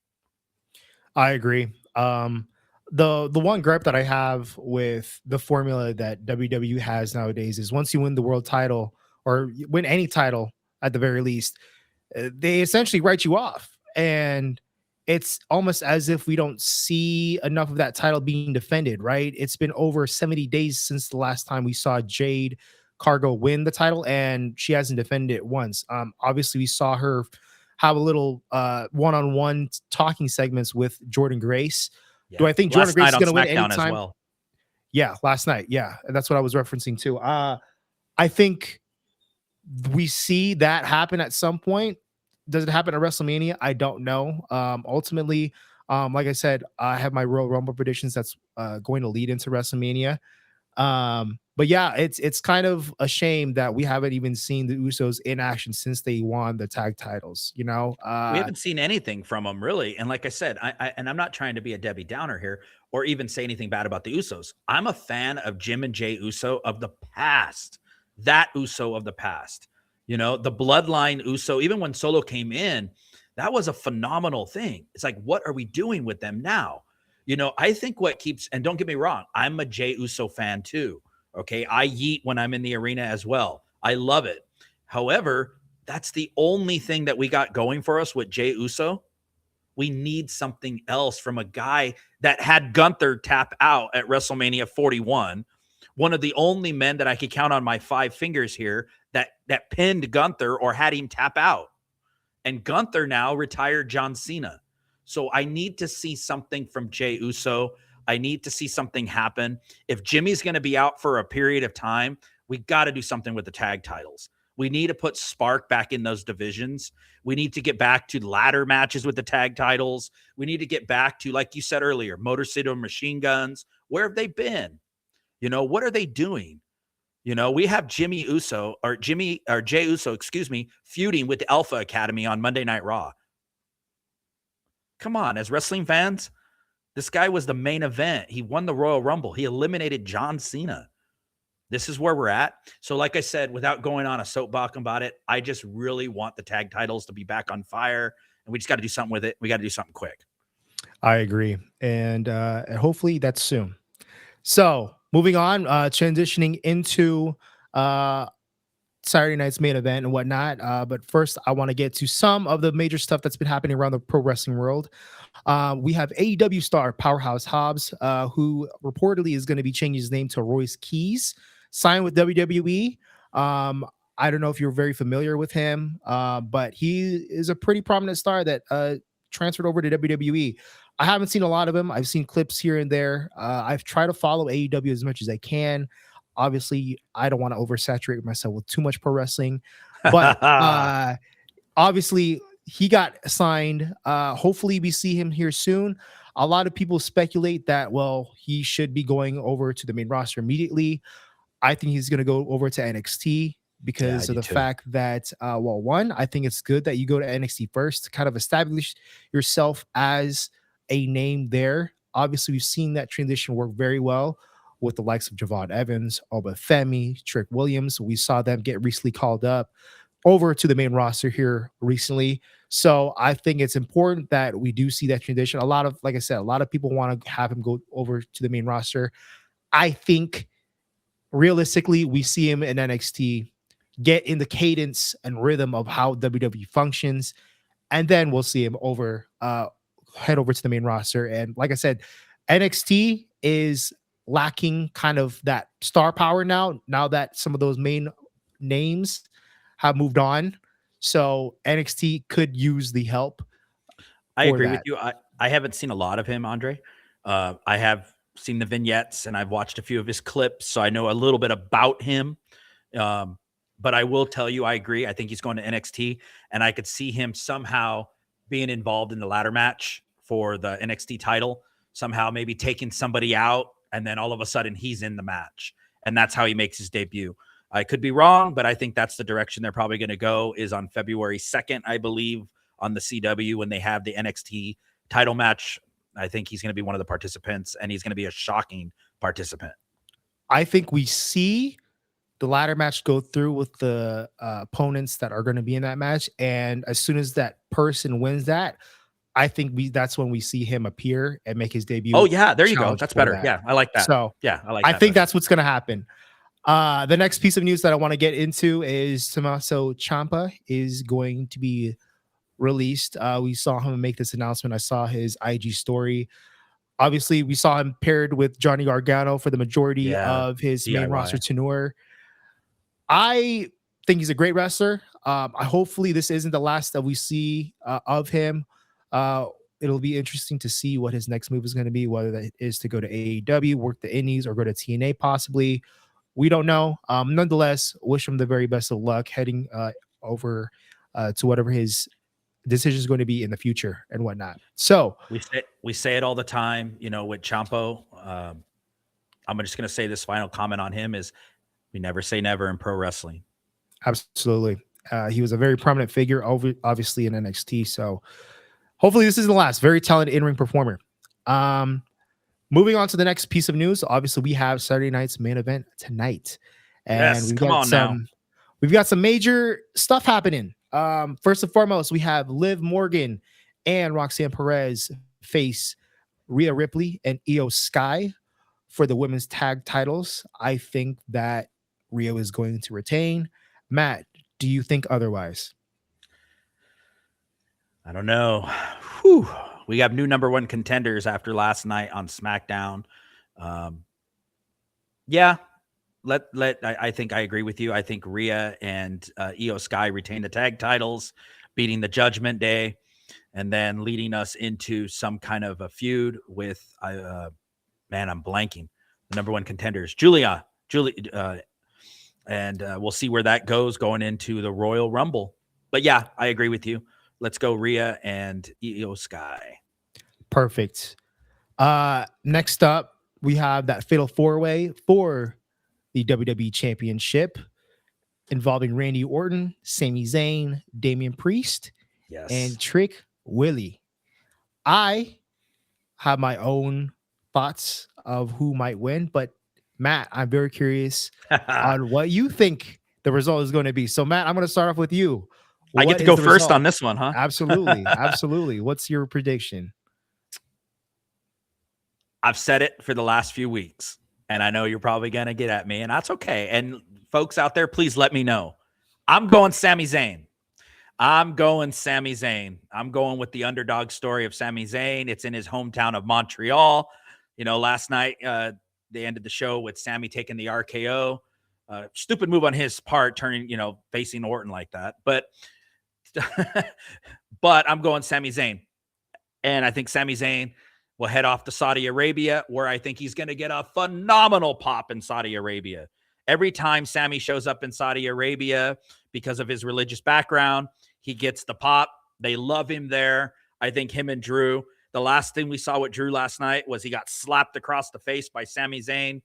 I agree. The one gripe that I have with the formula that WWE has nowadays is once you win the world title or win any title at the very least, they essentially write you off. And it's almost as if we don't see enough of that title being defended, right? It's been over 70 days since the last time we saw Jade Cargo win the title, and she hasn't defended it once. Obviously, we saw her have a little one-on-one talking segments with Jordan Grace. Yeah. Do I think Jordan Grace is going to win SmackDown anytime? as well. Yeah, last night. Yeah, and that's what I was referencing too. I think we see that happen at some point. Does it happen at WrestleMania? I don't know. Ultimately, like I said, I have my Royal Rumble predictions that's going to lead into WrestleMania. But yeah, it's kind of a shame that we haven't even seen the Usos in action since they won the tag titles. We haven't seen anything from them really. And like I said, and I'm not trying to be a Debbie Downer here or even say anything bad about the Usos. I'm a fan of Jim and Jey Uso of the past. That Uso of the past. The bloodline Uso, even when Solo came in, that was a phenomenal thing. It's like, what are we doing with them now? I think what keeps, and don't get me wrong, I'm a Jey Uso fan too. Okay. I yeet when I'm in the arena as well. I love it. However, that's the only thing that we got going for us with Jey Uso. We need something else from a guy that had Gunther tap out at WrestleMania 41. One of the only men that I could count on my 5 fingers here that pinned Gunther or had him tap out. And Gunther now retired John Cena. So I need to see something from Jey Uso. I need to see something happen. If Jimmy's going to be out for a period of time, we got to do something with the tag titles. We need to put spark back in those divisions. We need to get back to ladder matches with the tag titles. We need to get back to, like you said earlier, Motor City Machine Guns. Where have they been? What are they doing? We have Jey Uso, feuding with the Alpha Academy on Monday Night Raw. Come on, as wrestling fans, this guy was the main event. He won the Royal Rumble. He eliminated John Cena. This is where we're at. So like I said, without going on a soapbox about it, I just really want the tag titles to be back on fire. and we just got to do something with it. We got to do something quick. I agree, and hopefully that's soon. So moving on, transitioning into uh, Saturday night's main event and whatnot. But first, I want to get to some of the major stuff that's been happening around the pro wrestling world. We have AEW star Powerhouse Hobbs, who reportedly is going to be changing his name to Royce Keys, signed with WWE. Um, I don't know if you're very familiar with him, but he is a pretty prominent star that transferred over to WWE. I haven't seen a lot of him. I've seen clips here and there. I've tried to follow AEW as much as I can. Obviously, I don't want to oversaturate myself with too much pro wrestling, but obviously he got signed. Hopefully we see him here soon. A lot of people speculate that, well, he should be going over to the main roster immediately. I think he's going to go over to NXT Yeah, I because of do the too. fact that, well, one, I think it's good that you go to NXT first to kind of establish yourself as a name there. Obviously, we've seen that transition work very well with the likes of Javon Evans, Obafemi, Trick Williams. We saw them get recently called up over to the main roster here recently. So I think it's important that we do see that transition. A lot of, like I said, a lot of people want to have him go over to the main roster. I think realistically, we see him in NXT get in the cadence and rhythm of how WWE functions, and then we'll see him head over to the main roster. And like I said, NXT is lacking kind of that star power now that some of those main names have moved on. So NXT could use the help I for agree with that. you. I haven't seen a lot of him, Andre. I have seen the vignettes and I've watched a few of his clips, so I know a little bit about him. Um, but I will tell you, I agree. I think he's going to NXT, and I could see him somehow being involved in the ladder match for the NXT title, somehow maybe taking somebody out, and then all of a sudden he's in the match, and that's how he makes his debut. I could be wrong, but I think that's the direction they're probably going to go. Is on February 2nd, I believe, on the CW when they have the NXT title match. I think he's going to be one of the participants, and he's going to be a shocking participant. I think we see the ladder match go through with the opponents that are going to be in that match, and as soon as that person wins that, I think that's when we see him appear and make his Oh debut, yeah, there you go. challenge That's for better. that. Yeah, I like that. So Yeah, I like I that think better. that's what's going to happen. The next piece of news that I want to get into is Tommaso Ciampa is going to be released. We saw him make this announcement. I saw his IG story. Obviously, we saw him paired with Johnny Gargano for the majority Yeah, of his main roster DIY. tenure. I think he's a great wrestler. Hopefully this isn't the last that we see of him. Uh, it'll be interesting to see what his next move is going to be, whether that is to go to AEW, work the Indies, or go to TNA possibly. We don't know. Nonetheless, wish him the very best of luck heading over to whatever his decision is going to be in the future and whatnot. So We say it all the time, with Champo. I'm just going to say this final comment on him is we never say never in pro wrestling. absolutely, he was a very prominent figure, obviously in NXT. So hopefully this isn't the last. Very talented in-ring performer. Moving on to the next piece of news. Obviously, we have Saturday night's main event tonight, and Yes, come on now. we've got some major stuff happening. First and foremost, we have Liv Morgan and Roxanne Perez face Rhea Ripley and Io Sky for the women's tag titles. I think that Rhea is going to retain. Matt, do you think otherwise? I don't know. Whew. We have new number one contenders after last night on SmackDown. Yeah, I think I agree with you. I think Rhea and Io Sky retain the tag titles, beating the Judgment Day, and then leading us into some kind of a feud with man, I'm blanking. The number one contenders, Julie, and we'll see where that goes going into the Royal Rumble. But yeah, I agree with you. Let's go Rhea and Io Sky. Perfect. Next up, we have that fatal four-way for the WWE Championship involving Randy Orton, Sami Zayn, Damian Priest, Yes. and Trick Willie. I have my own thoughts of who might win, but Matt, I'm very curious on what you think the result is going to be. So, Matt, I'm going to start off with you. I get What to is go the first result? on this one, huh? Absolutely, absolutely. What's your prediction? I've said it for the last few weeks, and I know you're probably going to get at me, and that's okay. And folks out there, please let me know. I'm going Sami Zayn. I'm going Sami Zayn. I'm going with the underdog story of Sami Zayn. It's in his hometown of Montreal. You know, last night they ended the show with Sami taking the RKO. Stupid move on his part, turning, facing Orton like that. But but I'm going Sami Zayn. And I think Sami Zayn will head off to Saudi Arabia, where I think he's going to get a phenomenal pop in Saudi Arabia. Every time Sami shows up in Saudi Arabia, because of his religious background, he gets the pop. They love him there. I think him and Drew, the last thing we saw with Drew last night was he got slapped across the face by Sami Zayn.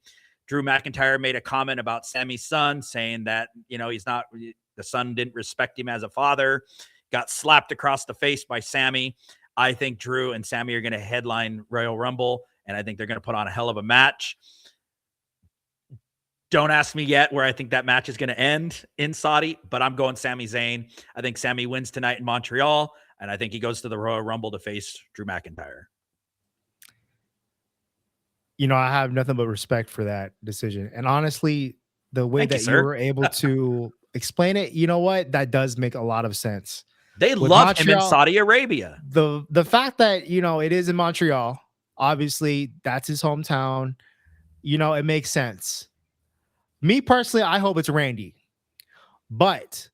Drew McIntyre made a comment about Sami's son, saying that, the son didn't respect him as a father, got slapped across the face by Sami. I think Drew and Sami are going to headline Royal Rumble, and I think they're going to put on a hell of a match. Don't ask me yet where I think that match is going to end in Saudi, but I'm going Sami Zayn. I think Sami wins tonight in Montreal, and I think he goes to the Royal Rumble to face Drew McIntyre. I have nothing but respect for that decision. And honestly, the way Thank you, that you sir. were able to explain it, you know what? That does make a lot of sense. They With love him in Montreal, Saudi Arabia. the fact that, it is in Montreal, obviously that's his hometown, it makes sense. Me personally, I hope it's Randy. But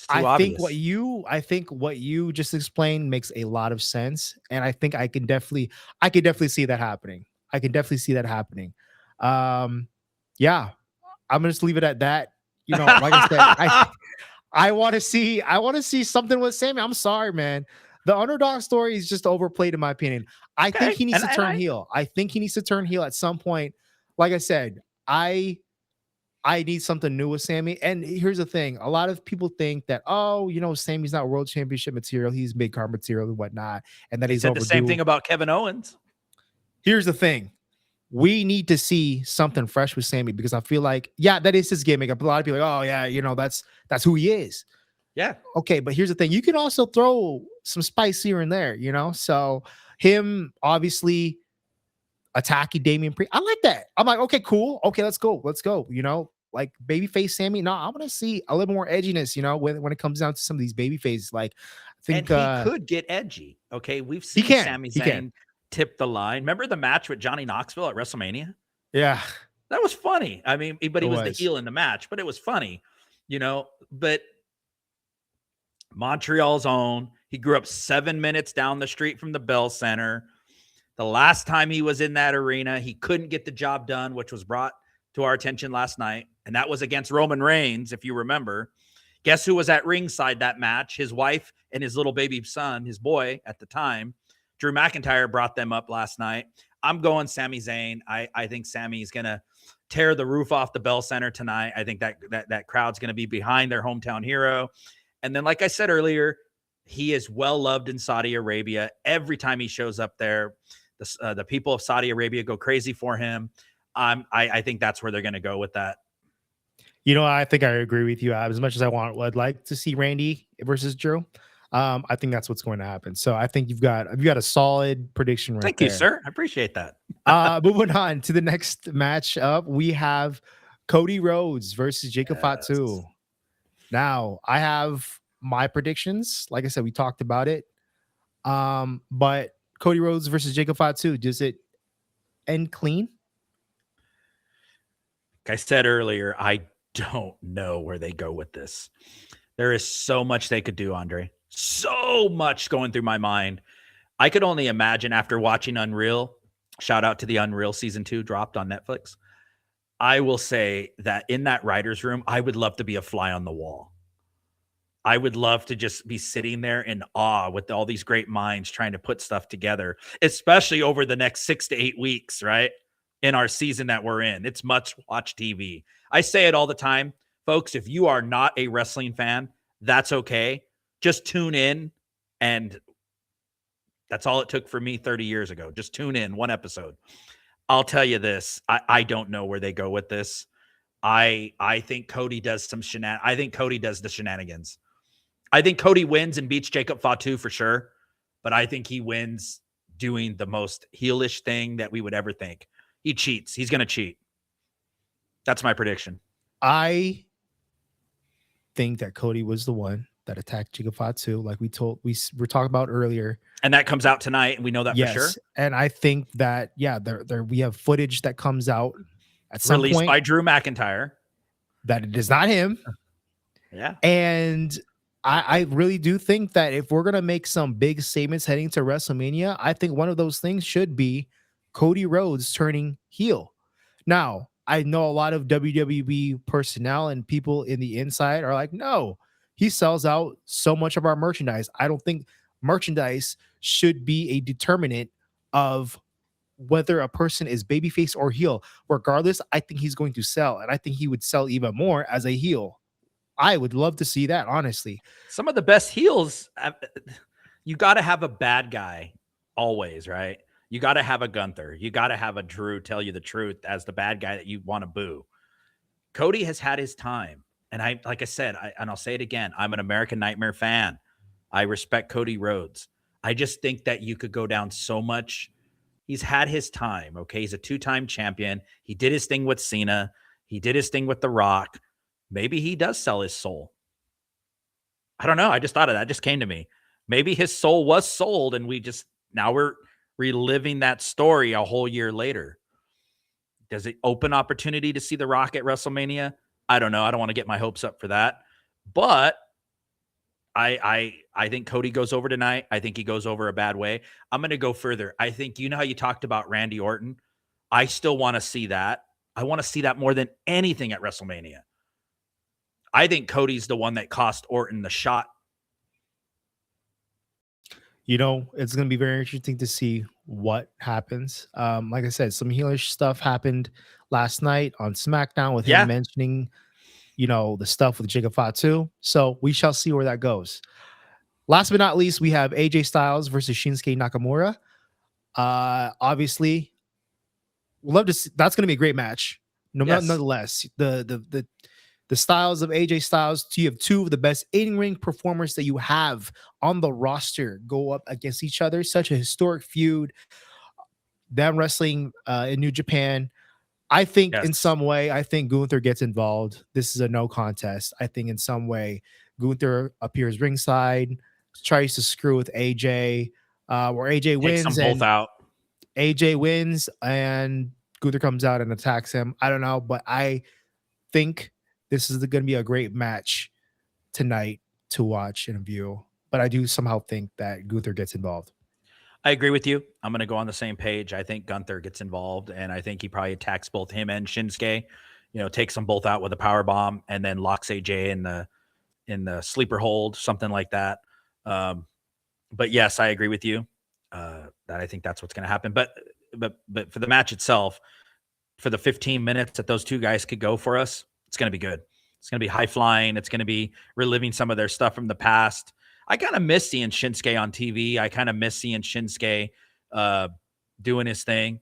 It's too obvious. I think what you just explained makes a lot of sense, and I think I could definitely see that happening. I can definitely see that happening. Yeah, I'm gonna just leave it at that. Like I said, I want to see something with Sammy. I'm sorry, man. The underdog story is just overplayed in my opinion. I think he needs to turn heel. I think he needs to turn heel at some point. Like I said, I need something new with Sammy. And here's the thing. A lot of people think that, Sammy's not world championship material. He's mid card material and whatnot. And that They he's said overdue. the same thing about Kevin Owens. Here's the thing. We need to see something fresh with Sammy because I feel like, yeah, that is his gimmick. A lot of people are like, oh yeah, that's who he is. Yeah. Okay, but here's the thing. You can also throw some spice here and there, So him obviously attacking Damian Priest. I like that. I'm like, okay, cool. Okay, let's go. Like babyface Sammy. No, I want to see a little more edginess, when it comes down to some of these babyfaces. Like, I think and he could get edgy. Okay, we've seen Sami Zayn can tip the line. Remember the match with Johnny Knoxville at WrestleMania? Yeah, that was funny. I mean, but he was the was heel in the match, but it was funny, But Montreal's own. He grew up 7 minutes down the street from the Bell Center. The last time he was in that arena, he couldn't get the job done, which was brought to our attention last night. And that was against Roman Reigns, if you remember. Guess who was at ringside that match? His wife and his little baby son, his boy at the time. Drew McIntyre brought them up last night. I'm going Sami Zayn. I think Sami is going to tear the roof off the Bell Center tonight. I think that crowd's going to be behind their hometown hero. And then, like I said earlier, he is well loved in Saudi Arabia. Every time he shows up there, the people of Saudi Arabia go crazy for him. I think that's where they're going to go with that. I think I agree with you. As much as I'd like to see Randy versus Drew. I think that's what's going to happen. So I think you've got a solid prediction right there. Thank you, sir. I appreciate that. Moving on to the next match up, we have Cody Rhodes versus Jacob Fatu. Now, I have my predictions. Like I said, we talked about it. But Cody Rhodes versus Jacob Fatu, does it end clean? Like I said earlier, I don't know where they go with this. There is so much they could do, Andre. So much going through my mind. I could only imagine after watching Unreal, shout out to the Unreal season 2 dropped on Netflix. I will say that in that writer's room, I would love to be a fly on the wall. I would love to just be sitting there in awe with all these great minds trying to put stuff together, especially over the next 6 to 8 weeks, right? In our season that we're in. It's much watch TV. I say it all the time, folks. If you are not a wrestling fan, that's okay. Just tune in, and that's all it took for me 30 years ago. Just tune in one episode. I'll tell you this. I don't know where they go with this. I think Cody does some I think Cody does the shenanigans. I think Cody wins and beats Jacob Fatu for sure, but I think he wins doing the most heelish thing that we would ever think. He cheats. He's going to cheat. That's my prediction. I think that Cody was the one that attacked Jacob Fatu, like we were talking about earlier. And that comes out tonight, and we know that for sure. And I think that there we have footage that comes out at some Released point by Drew McIntyre that it is not him. Yeah. And I really do think that if we're gonna make some big statements heading to WrestleMania, I think one of those things should be Cody Rhodes turning heel. Now, I know a lot of WWE personnel and people in the inside are like, no, he sells out so much of our merchandise. I don't think merchandise should be a determinant of whether a person is babyface or heel. Regardless, I think he's going to sell, and I think he would sell even more as a heel. I would love to see that, honestly. Some of the best heels, you got to have a bad guy always, right? You got to have a Gunther. You got to have a Drew tell you the truth as the bad guy that you want to boo. Cody has had his time. And like I said, and I'll say it again, I'm an American Nightmare fan. I respect Cody Rhodes. I just think that you could go down so much. He's had his time, okay? He's a 2-time champion. He did his thing with Cena. He did his thing with The Rock. Maybe he does sell his soul. I don't know. I just thought of that. It just came to me. Maybe his soul was sold, and now we're reliving that story a whole year later. Does it open opportunity to see The Rock at WrestleMania? I don't know. I don't want to get my hopes up for that. But I think Cody goes over tonight. I think he goes over a bad way. I'm going to go further. I think, you know how you talked about Randy Orton? I still want to see that. I want to see that more than anything at WrestleMania. I think Cody's the one that cost Orton the shot. You know, it's going to be very interesting to see what happens. Like I said, some heelish stuff happened last night on SmackDown with him mentioning, the stuff with Jacob Fatu. So we shall see where that goes. Last but not least, we have AJ Styles versus Shinsuke Nakamura. Obviously, we'll love to see. That's going to be a great match. Nonetheless, the styles of AJ Styles, you have two of the best in-ring performers that you have on the roster go up against each other. Such a historic feud. Them wrestling in New Japan. I think in some way, Gunther gets involved. This is a no contest. I think in some way, Gunther appears ringside, tries to screw with AJ, where AJ wins. Takes them both out. AJ wins, and Gunther comes out and attacks him. I don't know, but I think this is going to be a great match tonight to watch and view. But I do somehow think that Gunther gets involved. I agree with you. I'm going to go on the same page. I think Gunther gets involved, and I think he probably attacks both him and Shinsuke. Takes them both out with a power bomb, and then locks AJ in the sleeper hold, something like that. But yes, I agree with you that I think that's what's going to happen. But for the match itself, for the 15 minutes that those two guys could go for us, it's going to be good. It's going to be high flying. It's going to be reliving some of their stuff from the past. I kind of miss seeing Shinsuke on TV. I kind of miss seeing Shinsuke doing his thing.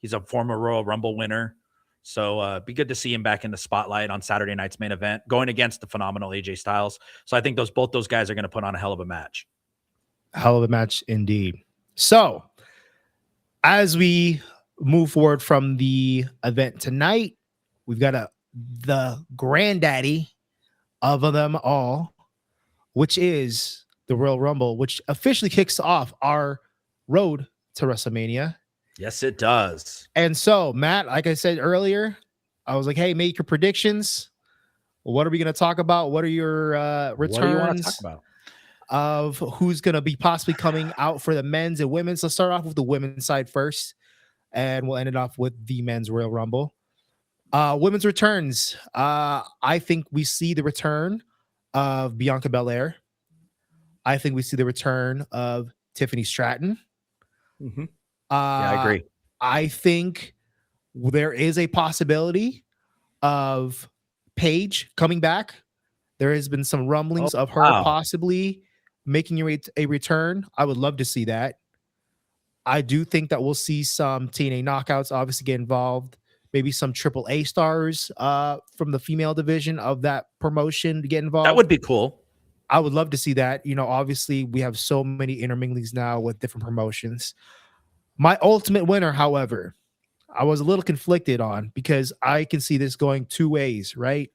He's a former Royal Rumble winner. So it'd be good to see him back in the spotlight on Saturday night's main event, going against the phenomenal AJ Styles. So I think both those guys are going to put on a hell of a match. Hell of a match indeed. So as we move forward from the event tonight, we've got the granddaddy of them all, which is the Royal Rumble, which officially kicks off our road to WrestleMania. Yes, it does. And so, Matt, like I said earlier, I was like, hey, make your predictions. What are we going to talk about? What are your returns? What do you want to talk about? Of who's going to be possibly coming out for the men's and women's. Let's start off with the women's side first, and we'll end it off with the men's Royal Rumble. Women's returns. I think we see the return of Bianca Belair. I think we see the return of Tiffany Stratton. Mm-hmm. I agree. I think there is a possibility of Paige coming back. There has been some rumblings of her possibly making a return. I would love to see that. I do think that we'll see some TNA knockouts obviously get involved. Maybe some AAA stars from the female division of that promotion to get involved. That would be cool. I would love to see that. Obviously we have so many interminglings now with different promotions. My ultimate winner, however, I was a little conflicted on because I can see this going two ways, right?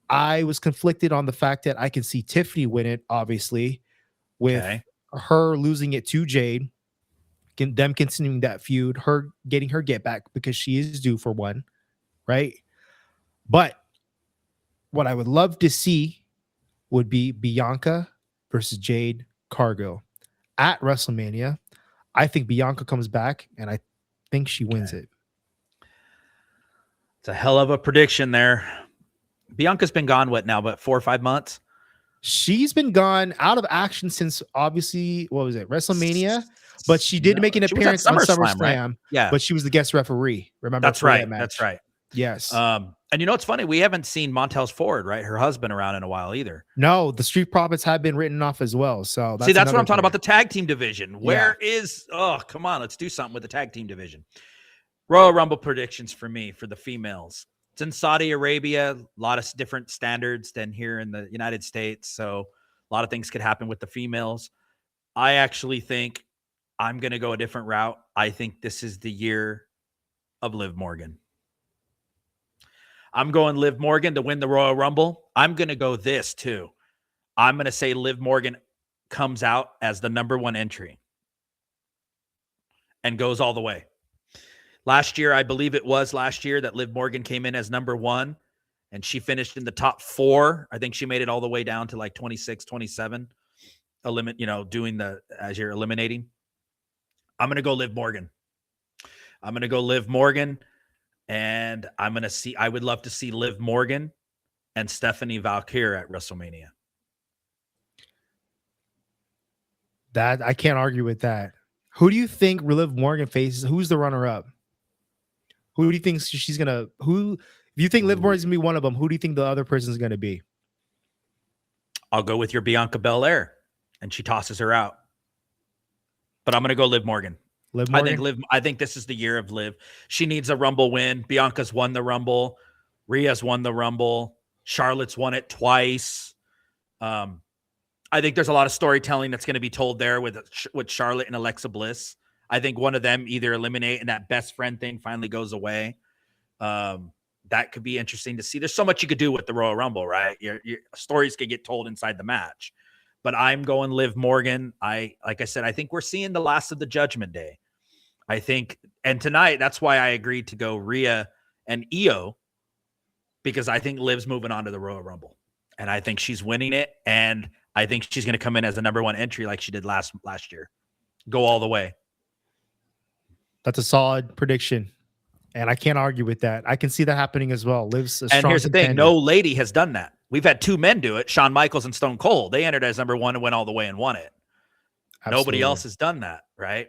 I was conflicted on the fact that I can see Tiffany win it, obviously, with Okay. her losing it to Jade, them continuing that feud, her getting her get back because she is due for one, right? But what I would love to see would be Bianca versus Jade Cargill at WrestleMania. I think Bianca comes back and I think she wins Okay. it. It's a hell of a prediction there. Bianca's been gone, what now, but 4 or 5 months? She's been gone out of action since obviously, what was it, WrestleMania? But she did No, make an she was at appearance on SummerSlam, right? SummerSlam, Yeah, but she was the guest referee. Remember that's for that right. That's match? right. Yes. And you know what's funny? We haven't seen Montez Ford, right? Her husband around in a while either. No, the Street Profits have been written off as well. So See, that's that's what another I'm talking about. player. The tag team division. Yeah. Where is? Oh, come on, let's do something with the tag team division. Royal Rumble predictions for me for the females. It's in Saudi Arabia. A lot of different standards than here in the United States. So a lot of things could happen with the females. I actually think I'm going to go a different route. I think this is the year of Liv Morgan. I'm going Liv Morgan to win the Royal Rumble. I'm going to go this too. I'm going to say Liv Morgan comes out as the number one entry and goes all the way. Last year, I believe it was last year that Liv Morgan came in as number one and she finished in the top 4. I think she made it all the way down to like 26, 27. Doing as you're eliminating. I'm going to go Liv Morgan. And I would love to see Liv Morgan and Stephanie Valkyrie at WrestleMania. That I can't argue with that. Who do you think Liv Morgan faces? Who's the runner up? Who do you think she's gonna? Who? If you think Liv Morgan's gonna be one of them, who do you think the other person's gonna be? I'll go with your Bianca Belair, and she tosses her out. But I'm going to go Liv Morgan. Liv Morgan. I think this is the year of Liv. She needs a Rumble win. Bianca's won the Rumble. Rhea's won the Rumble. Charlotte's won it twice. I think there's a lot of storytelling that's going to be told there with Charlotte and Alexa Bliss. I think one of them either eliminate and that best friend thing finally goes away. That could be interesting to see. There's so much you could do with the Royal Rumble, right? Your stories could get told inside the match. But I'm going Liv Morgan. Like I said, I think we're seeing the last of the Judgment Day. I think, and tonight, that's why I agreed to go Rhea and Io, because I think Liv's moving on to the Royal Rumble. And I think she's winning it. And I think she's going to come in as the number one entry like she did last year. Go all the way. That's a solid prediction. And I can't argue with that. I can see that happening as well. Liv's a strong And here's the thing. contender. No lady has done that. We've had 2 men do it. Shawn Michaels and Stone Cold. They entered as number 1 and went all the way and won it. Absolutely. Nobody else has done that, right?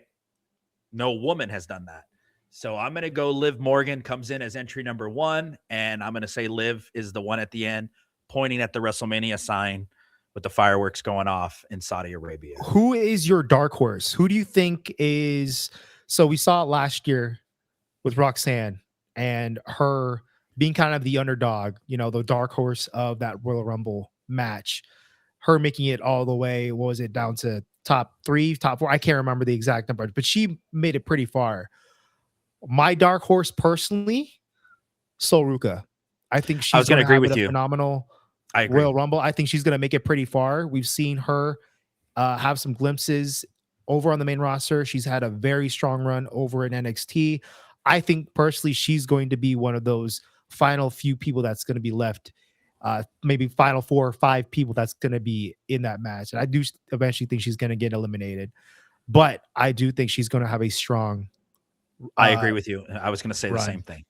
No woman has done that. So I'm going to go Liv Morgan comes in as entry number 1. And I'm going to say Liv is the one at the end, pointing at the WrestleMania sign with the fireworks going off in Saudi Arabia. Who is your dark horse? Who do you think is... So we saw it last year with Roxanne and her being kind of the underdog, the dark horse of that Royal Rumble match, her making it all the way, what was it, down to top 3, top 4? I can't remember the exact number, but she made it pretty far. My dark horse personally, Sol Ruka. I think she's going to agree with you. Phenomenal Royal Rumble. I think she's going to make it pretty far. We've seen her have some glimpses over on the main roster. She's had a very strong run over in NXT. I think personally she's going to be one of those final few people that's going to be left, maybe final 4 or 5 people that's going to be in that match. And I do eventually think she's going to get eliminated, but I do think she's going to have a strong I agree with you. I was going to say run. The same thing.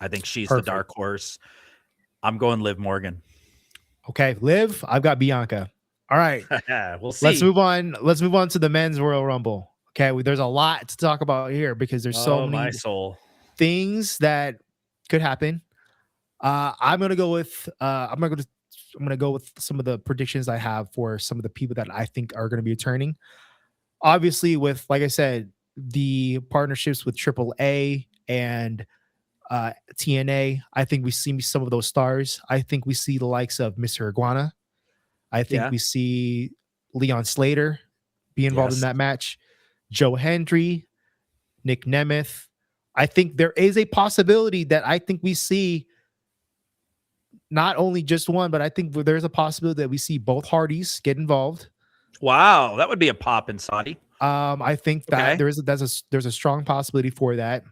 I think she's the dark horse. I'm going Liv Morgan. Okay, Liv. I've got Bianca. All right. We'll see. Let's move on. Let's move on to the men's Royal Rumble. Okay, there's a lot to talk about here because there's so many things that could happen. I'm gonna go with I'm gonna go with some of the predictions I have for some of the people that I think are gonna be returning. Obviously, with, like I said, the partnerships with AAA and TNA, I think we see some of those stars. I think we see the likes of Mr. Iguana. I think Yeah. we see Leon Slater be involved in Yes. that match. Joe Hendry, Nick Nemeth. I think there is a possibility that I think we see not only just one, but I think there's a possibility that we see both Hardys get involved. Wow, that would be a pop in Saudi. I think that Okay. there's a strong possibility for that.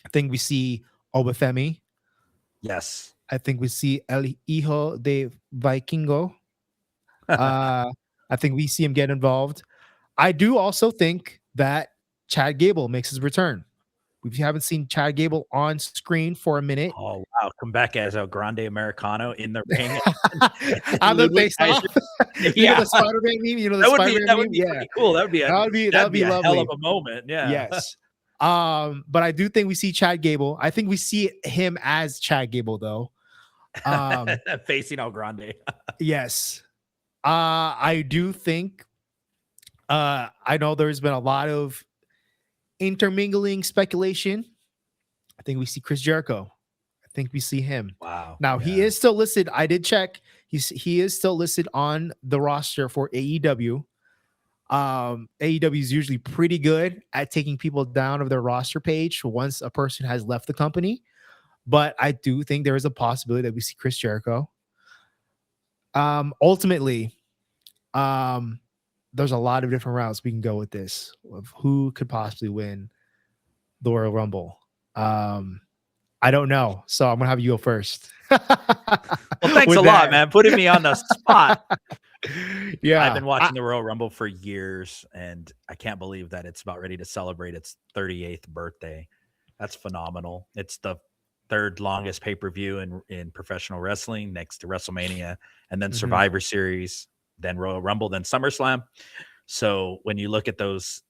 I think we see Obafemi. Yes. I think we see El Hijo de Vikingo. I think we see him get involved. I do also think that Chad Gable makes his return. We haven't seen Chad Gable on screen for a minute. Oh wow, come back as El Grande Americano in the ring. On the Ludwig face off. Kaiser. Yeah, The Spider-Man meme? The that would be Spider-Man that would meme? be Yeah. pretty cool. That would be That would be a hell of lovely. a moment. Yeah. Yes. But I do think we see Chad Gable. I think we see him as Chad Gable though. Facing El Grande. Yes. I do think I know there's been a lot of intermingling speculation. I think we see Chris Jericho. I think we see him. Wow. Now he is still listed. I did check. He is still listed on the roster for AEW. AEW is usually pretty good at taking people down of their roster page once a person has left the company. But I do think there is a possibility that we see Chris Jericho. Ultimately, there's a lot of different routes we can go with this of who could possibly win the Royal Rumble. I don't know, so I'm gonna have you go first. Well, thanks a lot, man, putting me on the spot. Yeah, I've been watching the Royal Rumble for years, and I can't believe that it's about ready to celebrate its 38th birthday. That's phenomenal. It's the third longest pay-per-view in professional wrestling, next to WrestleMania, and then Survivor Series, then Royal Rumble, then SummerSlam. So when you look at those,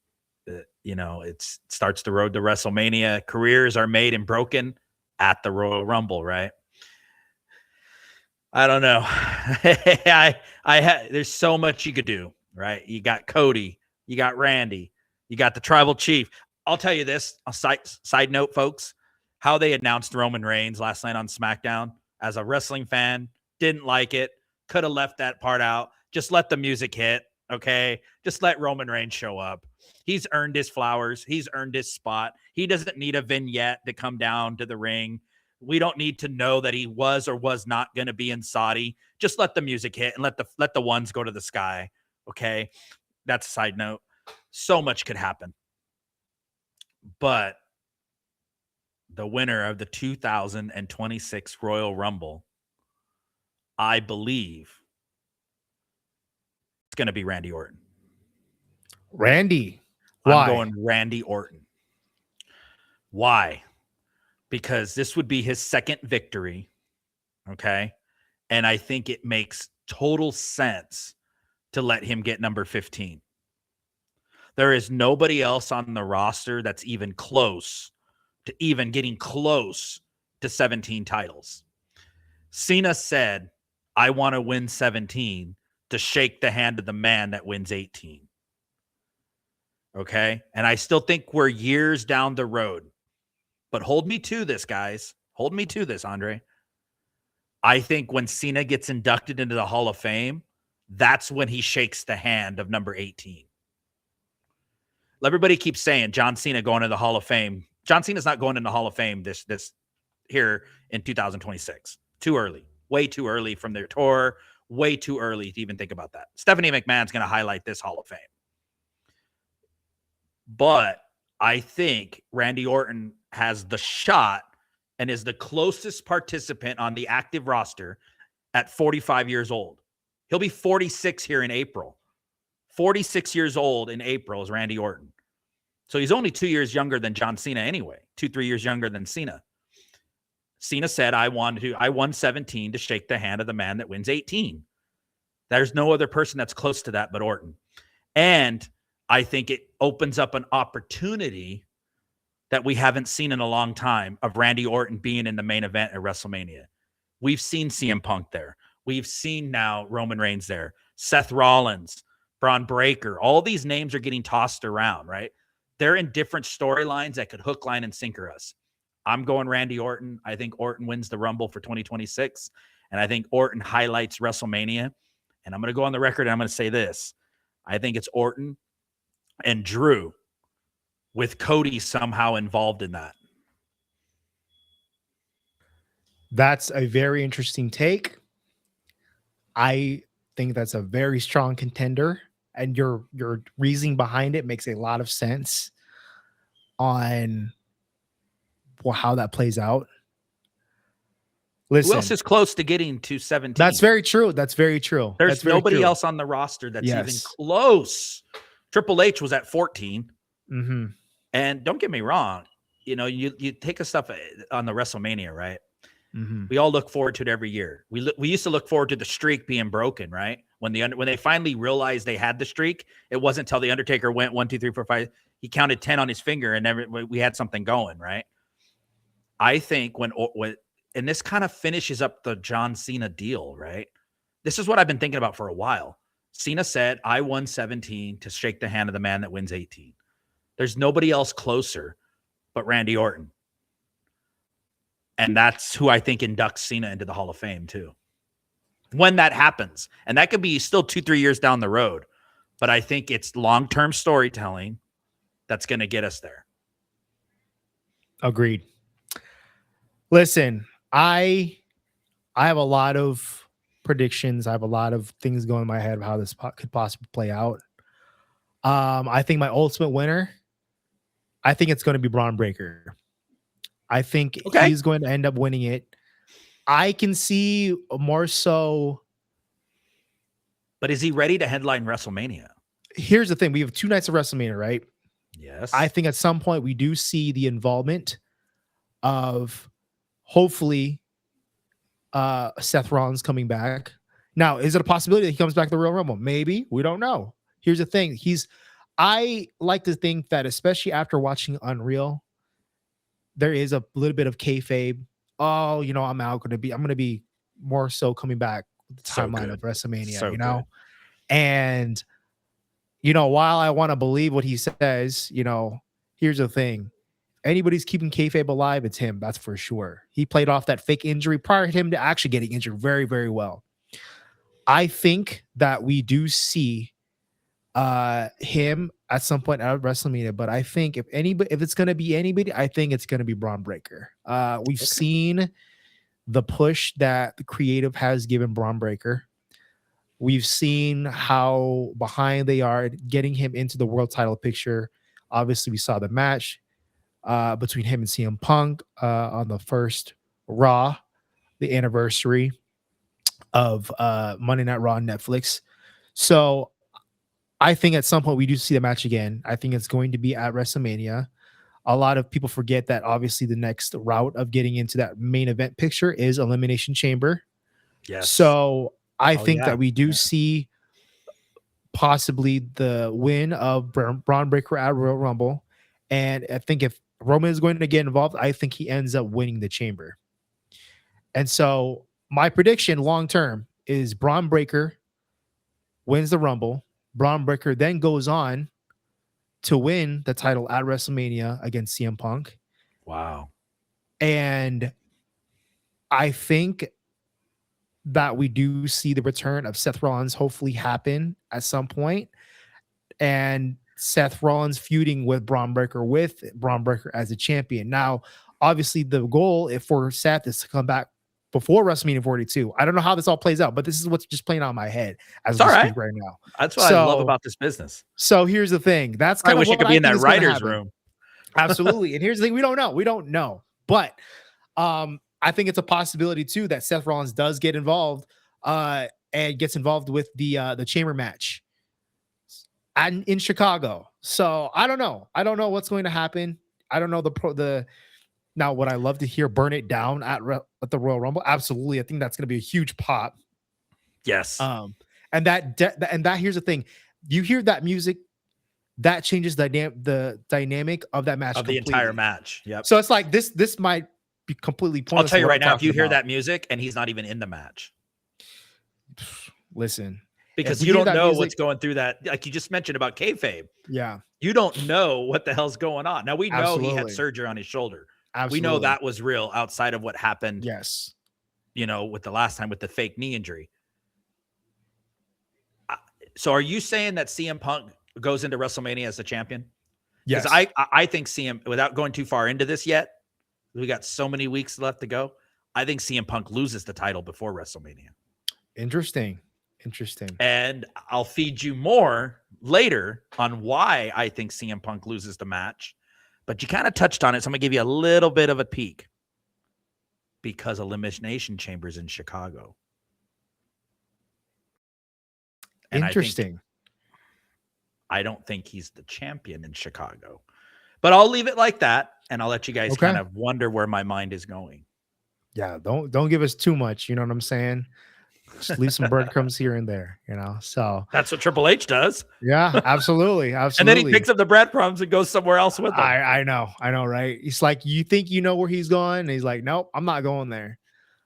it starts the road to WrestleMania. Careers are made and broken at the Royal Rumble, right? I don't know. There's so much you could do, right? You got Cody, you got Randy, you got the Tribal Chief. I'll tell you this, a side note, folks, how they announced Roman Reigns last night on SmackDown. As a wrestling fan, didn't like it. Could have left that part out. Just let the music hit, okay? Just let Roman Reigns show up. He's earned his flowers. He's earned his spot. He doesn't need a vignette to come down to the ring. We don't need to know that he was or was not going to be in Saudi. Just let the music hit and let the ones go to the sky, okay? That's a side note. So much could happen. But the winner of the 2026 Royal Rumble, I believe, it's going to be Randy Orton. Randy. Why? I'm going Randy Orton. Why? Because this would be his second victory, okay? And I think it makes total sense to let him get number 15. There is nobody else on the roster that's even close to even getting close to 17 titles. Cena said, I want to win 17 to shake the hand of the man that wins 18. Okay? And I still think we're years down the road. But hold me to this, guys. Hold me to this, Andre. I think when Cena gets inducted into the Hall of Fame, that's when he shakes the hand of number 18. Everybody keeps saying John Cena going to the Hall of Fame. John Cena's not going in the Hall of Fame this here in 2026. Too early. Way too early from their tour. Way too early to even think about that. Stephanie McMahon's going to highlight this Hall of Fame. But I think Randy Orton has the shot and is the closest participant on the active roster at 45 years old. He'll be 46 here in April. 46 years old in April is Randy Orton. So he's only 2 years younger than John Cena anyway. 2-3 years younger than Cena. Cena said, I won 17 to shake the hand of the man that wins 18. There's no other person that's close to that but Orton. And I think it opens up an opportunity that we haven't seen in a long time of Randy Orton being in the main event at WrestleMania. We've seen CM Punk there. We've seen now Roman Reigns there. Seth Rollins, Braun Breaker. All these names are getting tossed around, right? They're in different storylines that could hook, line, and sinker us. I'm going Randy Orton. I think Orton wins the Rumble for 2026. And I think Orton highlights WrestleMania. and I'm going to go on the record and I'm going to say this. I think it's Orton and Drew with Cody somehow involved in that. That's a very interesting take. I think that's a very strong contender, and your reasoning behind it makes a lot of sense on how that plays out. Who else Listen, is close to getting to 17? that's very true. That's very true. There's That's very nobody true. else on the roster that's even Yes. close. Triple H was at 14. Mm-hmm. And don't get me wrong, you know, you take a stuff on the WrestleMania, right? Mm-hmm. We all look forward to it every year. We used to look forward to the streak being broken, right? When they finally realized they had the streak, it wasn't until the Undertaker went 1, 2, 3, 4, 5. He counted 10 on his finger, and we had something going, right? I think when and this kind of finishes up the John Cena deal, right? This is what I've been thinking about for a while. Cena said, "I won 17 to shake the hand of the man that wins 18." There's nobody else closer but Randy Orton. And that's who I think inducts Cena into the Hall of Fame too. When that happens. And that could be still 2-3 years down the road. But I think it's long-term storytelling that's going to get us there. Agreed. Listen, I have a lot of predictions. I have a lot of things going in my head of how this could possibly play out. I think my ultimate winner, I think it's going to be Braun Breaker. I think he's going to end up winning it. I can see more so. But is he ready to headline WrestleMania? Here's the thing. We have 2 nights of WrestleMania, right? Yes. I think at some point we do see the involvement of hopefully Seth Rollins coming back. Now, is it a possibility that he comes back to the Royal Rumble? Maybe. We don't know. Here's the thing. I like to think that, especially after watching Unreal, there is a little bit of kayfabe. Oh, you know, I'm going to be more so coming back with the timeline of WrestleMania, you know? And, you know, while I want to believe what he says, you know, here's the thing. Anybody's keeping kayfabe alive, it's him. That's for sure. He played off that fake injury prior to him to actually getting injured very, very well. I think that we do see him at some point out of WrestleMania, but I think if it's going to be anybody, I think it's going to be Braun Breaker. We've seen the push that the creative has given Braun Breaker. We've seen how behind they are getting him into the world title picture. Obviously, we saw the match between him and CM Punk on the first Raw, the anniversary of Monday Night Raw on Netflix. So I think at some point we do see the match again. I think it's going to be at WrestleMania. A lot of people forget that obviously the next route of getting into that main event picture is Elimination Chamber. Yes. So I think that we do see possibly the win of Braun Breaker at Royal Rumble. And I think if Roman is going to get involved, I think he ends up winning the Chamber. And so my prediction long term is Braun Breaker wins the Rumble. Braun Breaker then goes on to win the title at WrestleMania against CM Punk. Wow. And I think that we do see the return of Seth Rollins hopefully happen at some point. And Seth Rollins feuding with Braun Breaker as a champion. Now, obviously, the goal for Seth is to come back before WrestleMania 42. I don't know how this all plays out, but this is what's just playing out in my head as we speak right now. That's what I love about this business. So here's the thing. That's kind I of wish what it could be in that writer's room. Absolutely. And here's the thing. We don't know. But I think it's a possibility too that Seth Rollins does get involved and gets involved with the chamber match in Chicago. So I don't know. I don't know what's going to happen. I don't know the now, would I love to hear Burn It Down at the Royal Rumble? Absolutely. I think that's going to be a huge pop. Yes. And that here's the thing. You hear that music, that changes the dynamic of that match of the entire match. Yep. So it's like this might be completely pointless. I'll tell you right now, if you hear that music and he's not even in the match, listen, because you don't know what's going through that. Like you just mentioned about kayfabe. Yeah. You don't know what the hell's going on. Now we know Absolutely. he had surgery on his shoulder. Absolutely. We know that was real outside of what happened. Yes. You know, with the last time with the fake knee injury. So are you saying that CM Punk goes into WrestleMania as the champion? Because Yes. I think CM, without going too far into this yet, we got so many weeks left to go. I think CM Punk loses the title before WrestleMania. Interesting. Interesting. And I'll feed you more later on why I think CM Punk loses the match. But you kind of touched on it, so I'm going to give you a little bit of a peek. Because Elimination Chamber's in Chicago. And Interesting. I don't think he's the champion in Chicago. But I'll leave it like that, and I'll let you guys kind of wonder where my mind is going. Yeah, don't give us too much. You know what I'm saying? Just leave some breadcrumbs here and there. So that's what Triple H does. Yeah, absolutely, absolutely. And then he picks up the breadcrumbs and goes somewhere else with them. I know, right? He's like, you think you know where he's going, and he's like, nope, I'm not going there.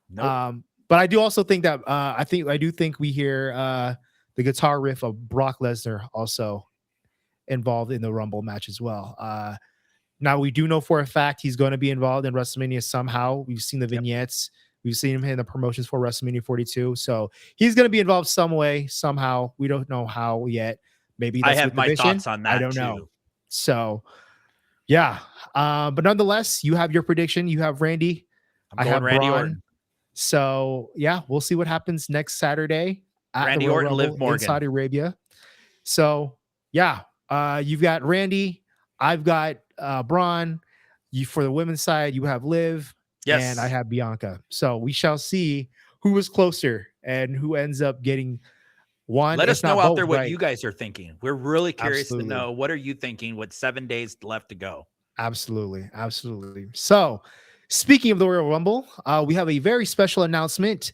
Nope. But I do also think that I do think we hear the guitar riff of Brock Lesnar also involved in the Rumble match as well. Now we do know for a fact he's going to be involved in WrestleMania somehow. We've seen the vignettes. Yep. We've seen him in the promotions for WrestleMania 42. So he's going to be involved some way, somehow. We don't know how yet. Maybe that's I have my thoughts on that. I don't know. So yeah. But nonetheless, you have your prediction. You have Randy. I have Randy Orton. So yeah, we'll see what happens next Saturday at Randy the Royal Orton, Rumble Liv Morgan in Saudi Arabia. So yeah, you've got Randy. I've got Braun. You for the women's side, you have Liv. Yes. And I have Bianca. So we shall see who is closer and who ends up getting one. Let us know out there what you guys are thinking. We're really curious to know, what are you thinking with 7 days left to go? Absolutely. Absolutely. So speaking of the Royal Rumble, we have a very special announcement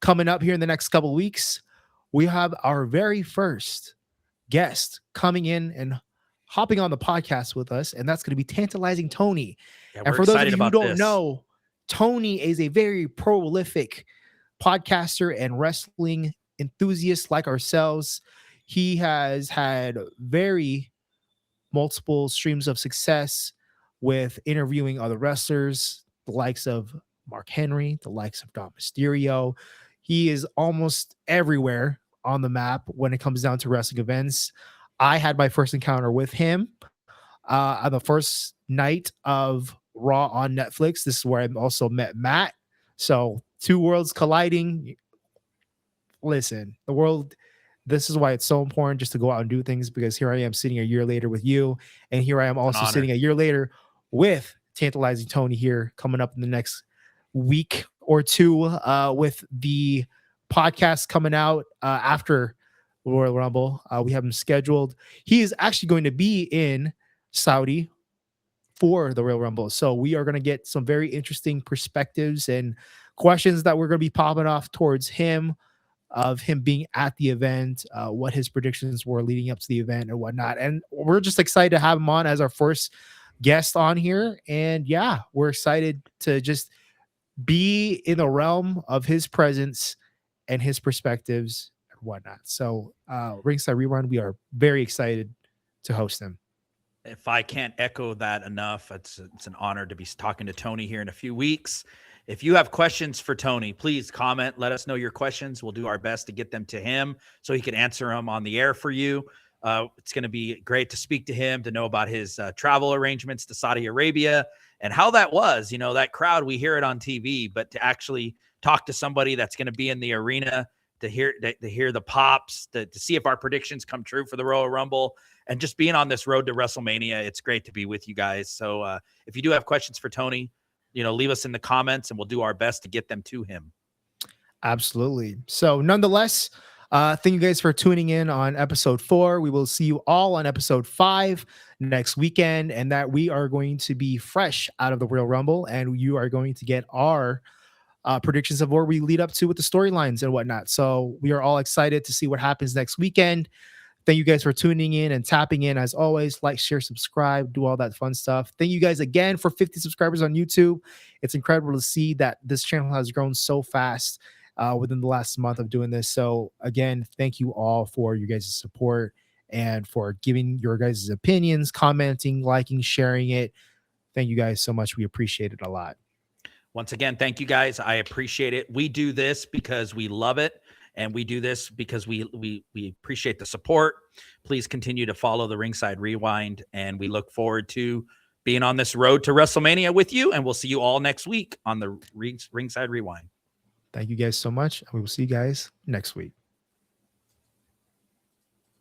coming up here in the next couple of weeks. We have our very first guest coming in and hopping on the podcast with us, and that's going to be Tantalizing Tony. Yeah, and for those of you who don't know, Tony is a very prolific podcaster and wrestling enthusiast like ourselves. He has had very multiple streams of success with interviewing other wrestlers, the likes of Mark Henry, the likes of Dom Mysterio. He is almost everywhere on the map when it comes down to wrestling events. I had my first encounter with him on the first night of Raw on Netflix. This is where I also met Matt. So 2 worlds colliding. Listen, the world, this is why it's so important just to go out and do things, because here I am sitting a year later with you, and here I am also sitting a year later with Tantalizing Tony here coming up in the next week or two with the podcast coming out after Royal Rumble. We have him scheduled. He is actually going to be in Saudi for the Royal Rumble. So we are going to get some very interesting perspectives and questions that we're going to be popping off towards him, of him being at the event, what his predictions were leading up to the event and whatnot. And we're just excited to have him on as our first guest on here. And yeah, we're excited to just be in the realm of his presence and his perspectives and whatnot. So Ringside Rerun, we are very excited to host him. If I can't echo that enough, it's an honor to be talking to Tony here in a few weeks. If you have questions for Tony, please comment. Let us know your questions. We'll do our best to get them to him so he can answer them on the air for you. It's going to be great to speak to him, to know about his travel arrangements to Saudi Arabia and how that was. You know, that crowd, we hear it on TV, but to actually talk to somebody that's going to be in the arena, to hear the pops, to see if our predictions come true for the Royal Rumble, and just being on this road to WrestleMania. It's great to be with you guys. So if you do have questions for Tony, leave us in the comments and we'll do our best to get them to him. Absolutely. So nonetheless, thank you guys for tuning in on episode 4. We will see you all on episode 5 next weekend, and that we are going to be fresh out of the Royal Rumble, and you are going to get our predictions of where we lead up to with the storylines and whatnot. So we are all excited to see what happens next weekend. Thank you guys for tuning in and tapping in. As always, like, share, subscribe, do all that fun stuff. Thank you guys again for 50 subscribers on YouTube. It's incredible to see that this channel has grown so fast within the last month of doing this. So again, thank you all for your guys' support and for giving your guys' opinions, commenting, liking, sharing it. Thank you guys so much. We appreciate it a lot. Once again, thank you guys. I appreciate it. We do this because we love it. And we do this because we appreciate the support. Please continue to follow the Ringside Rewind, and we look forward to being on this road to WrestleMania with you. And we'll see you all next week on the Ringside Rewind. Thank you guys so much. And we will see you guys next week.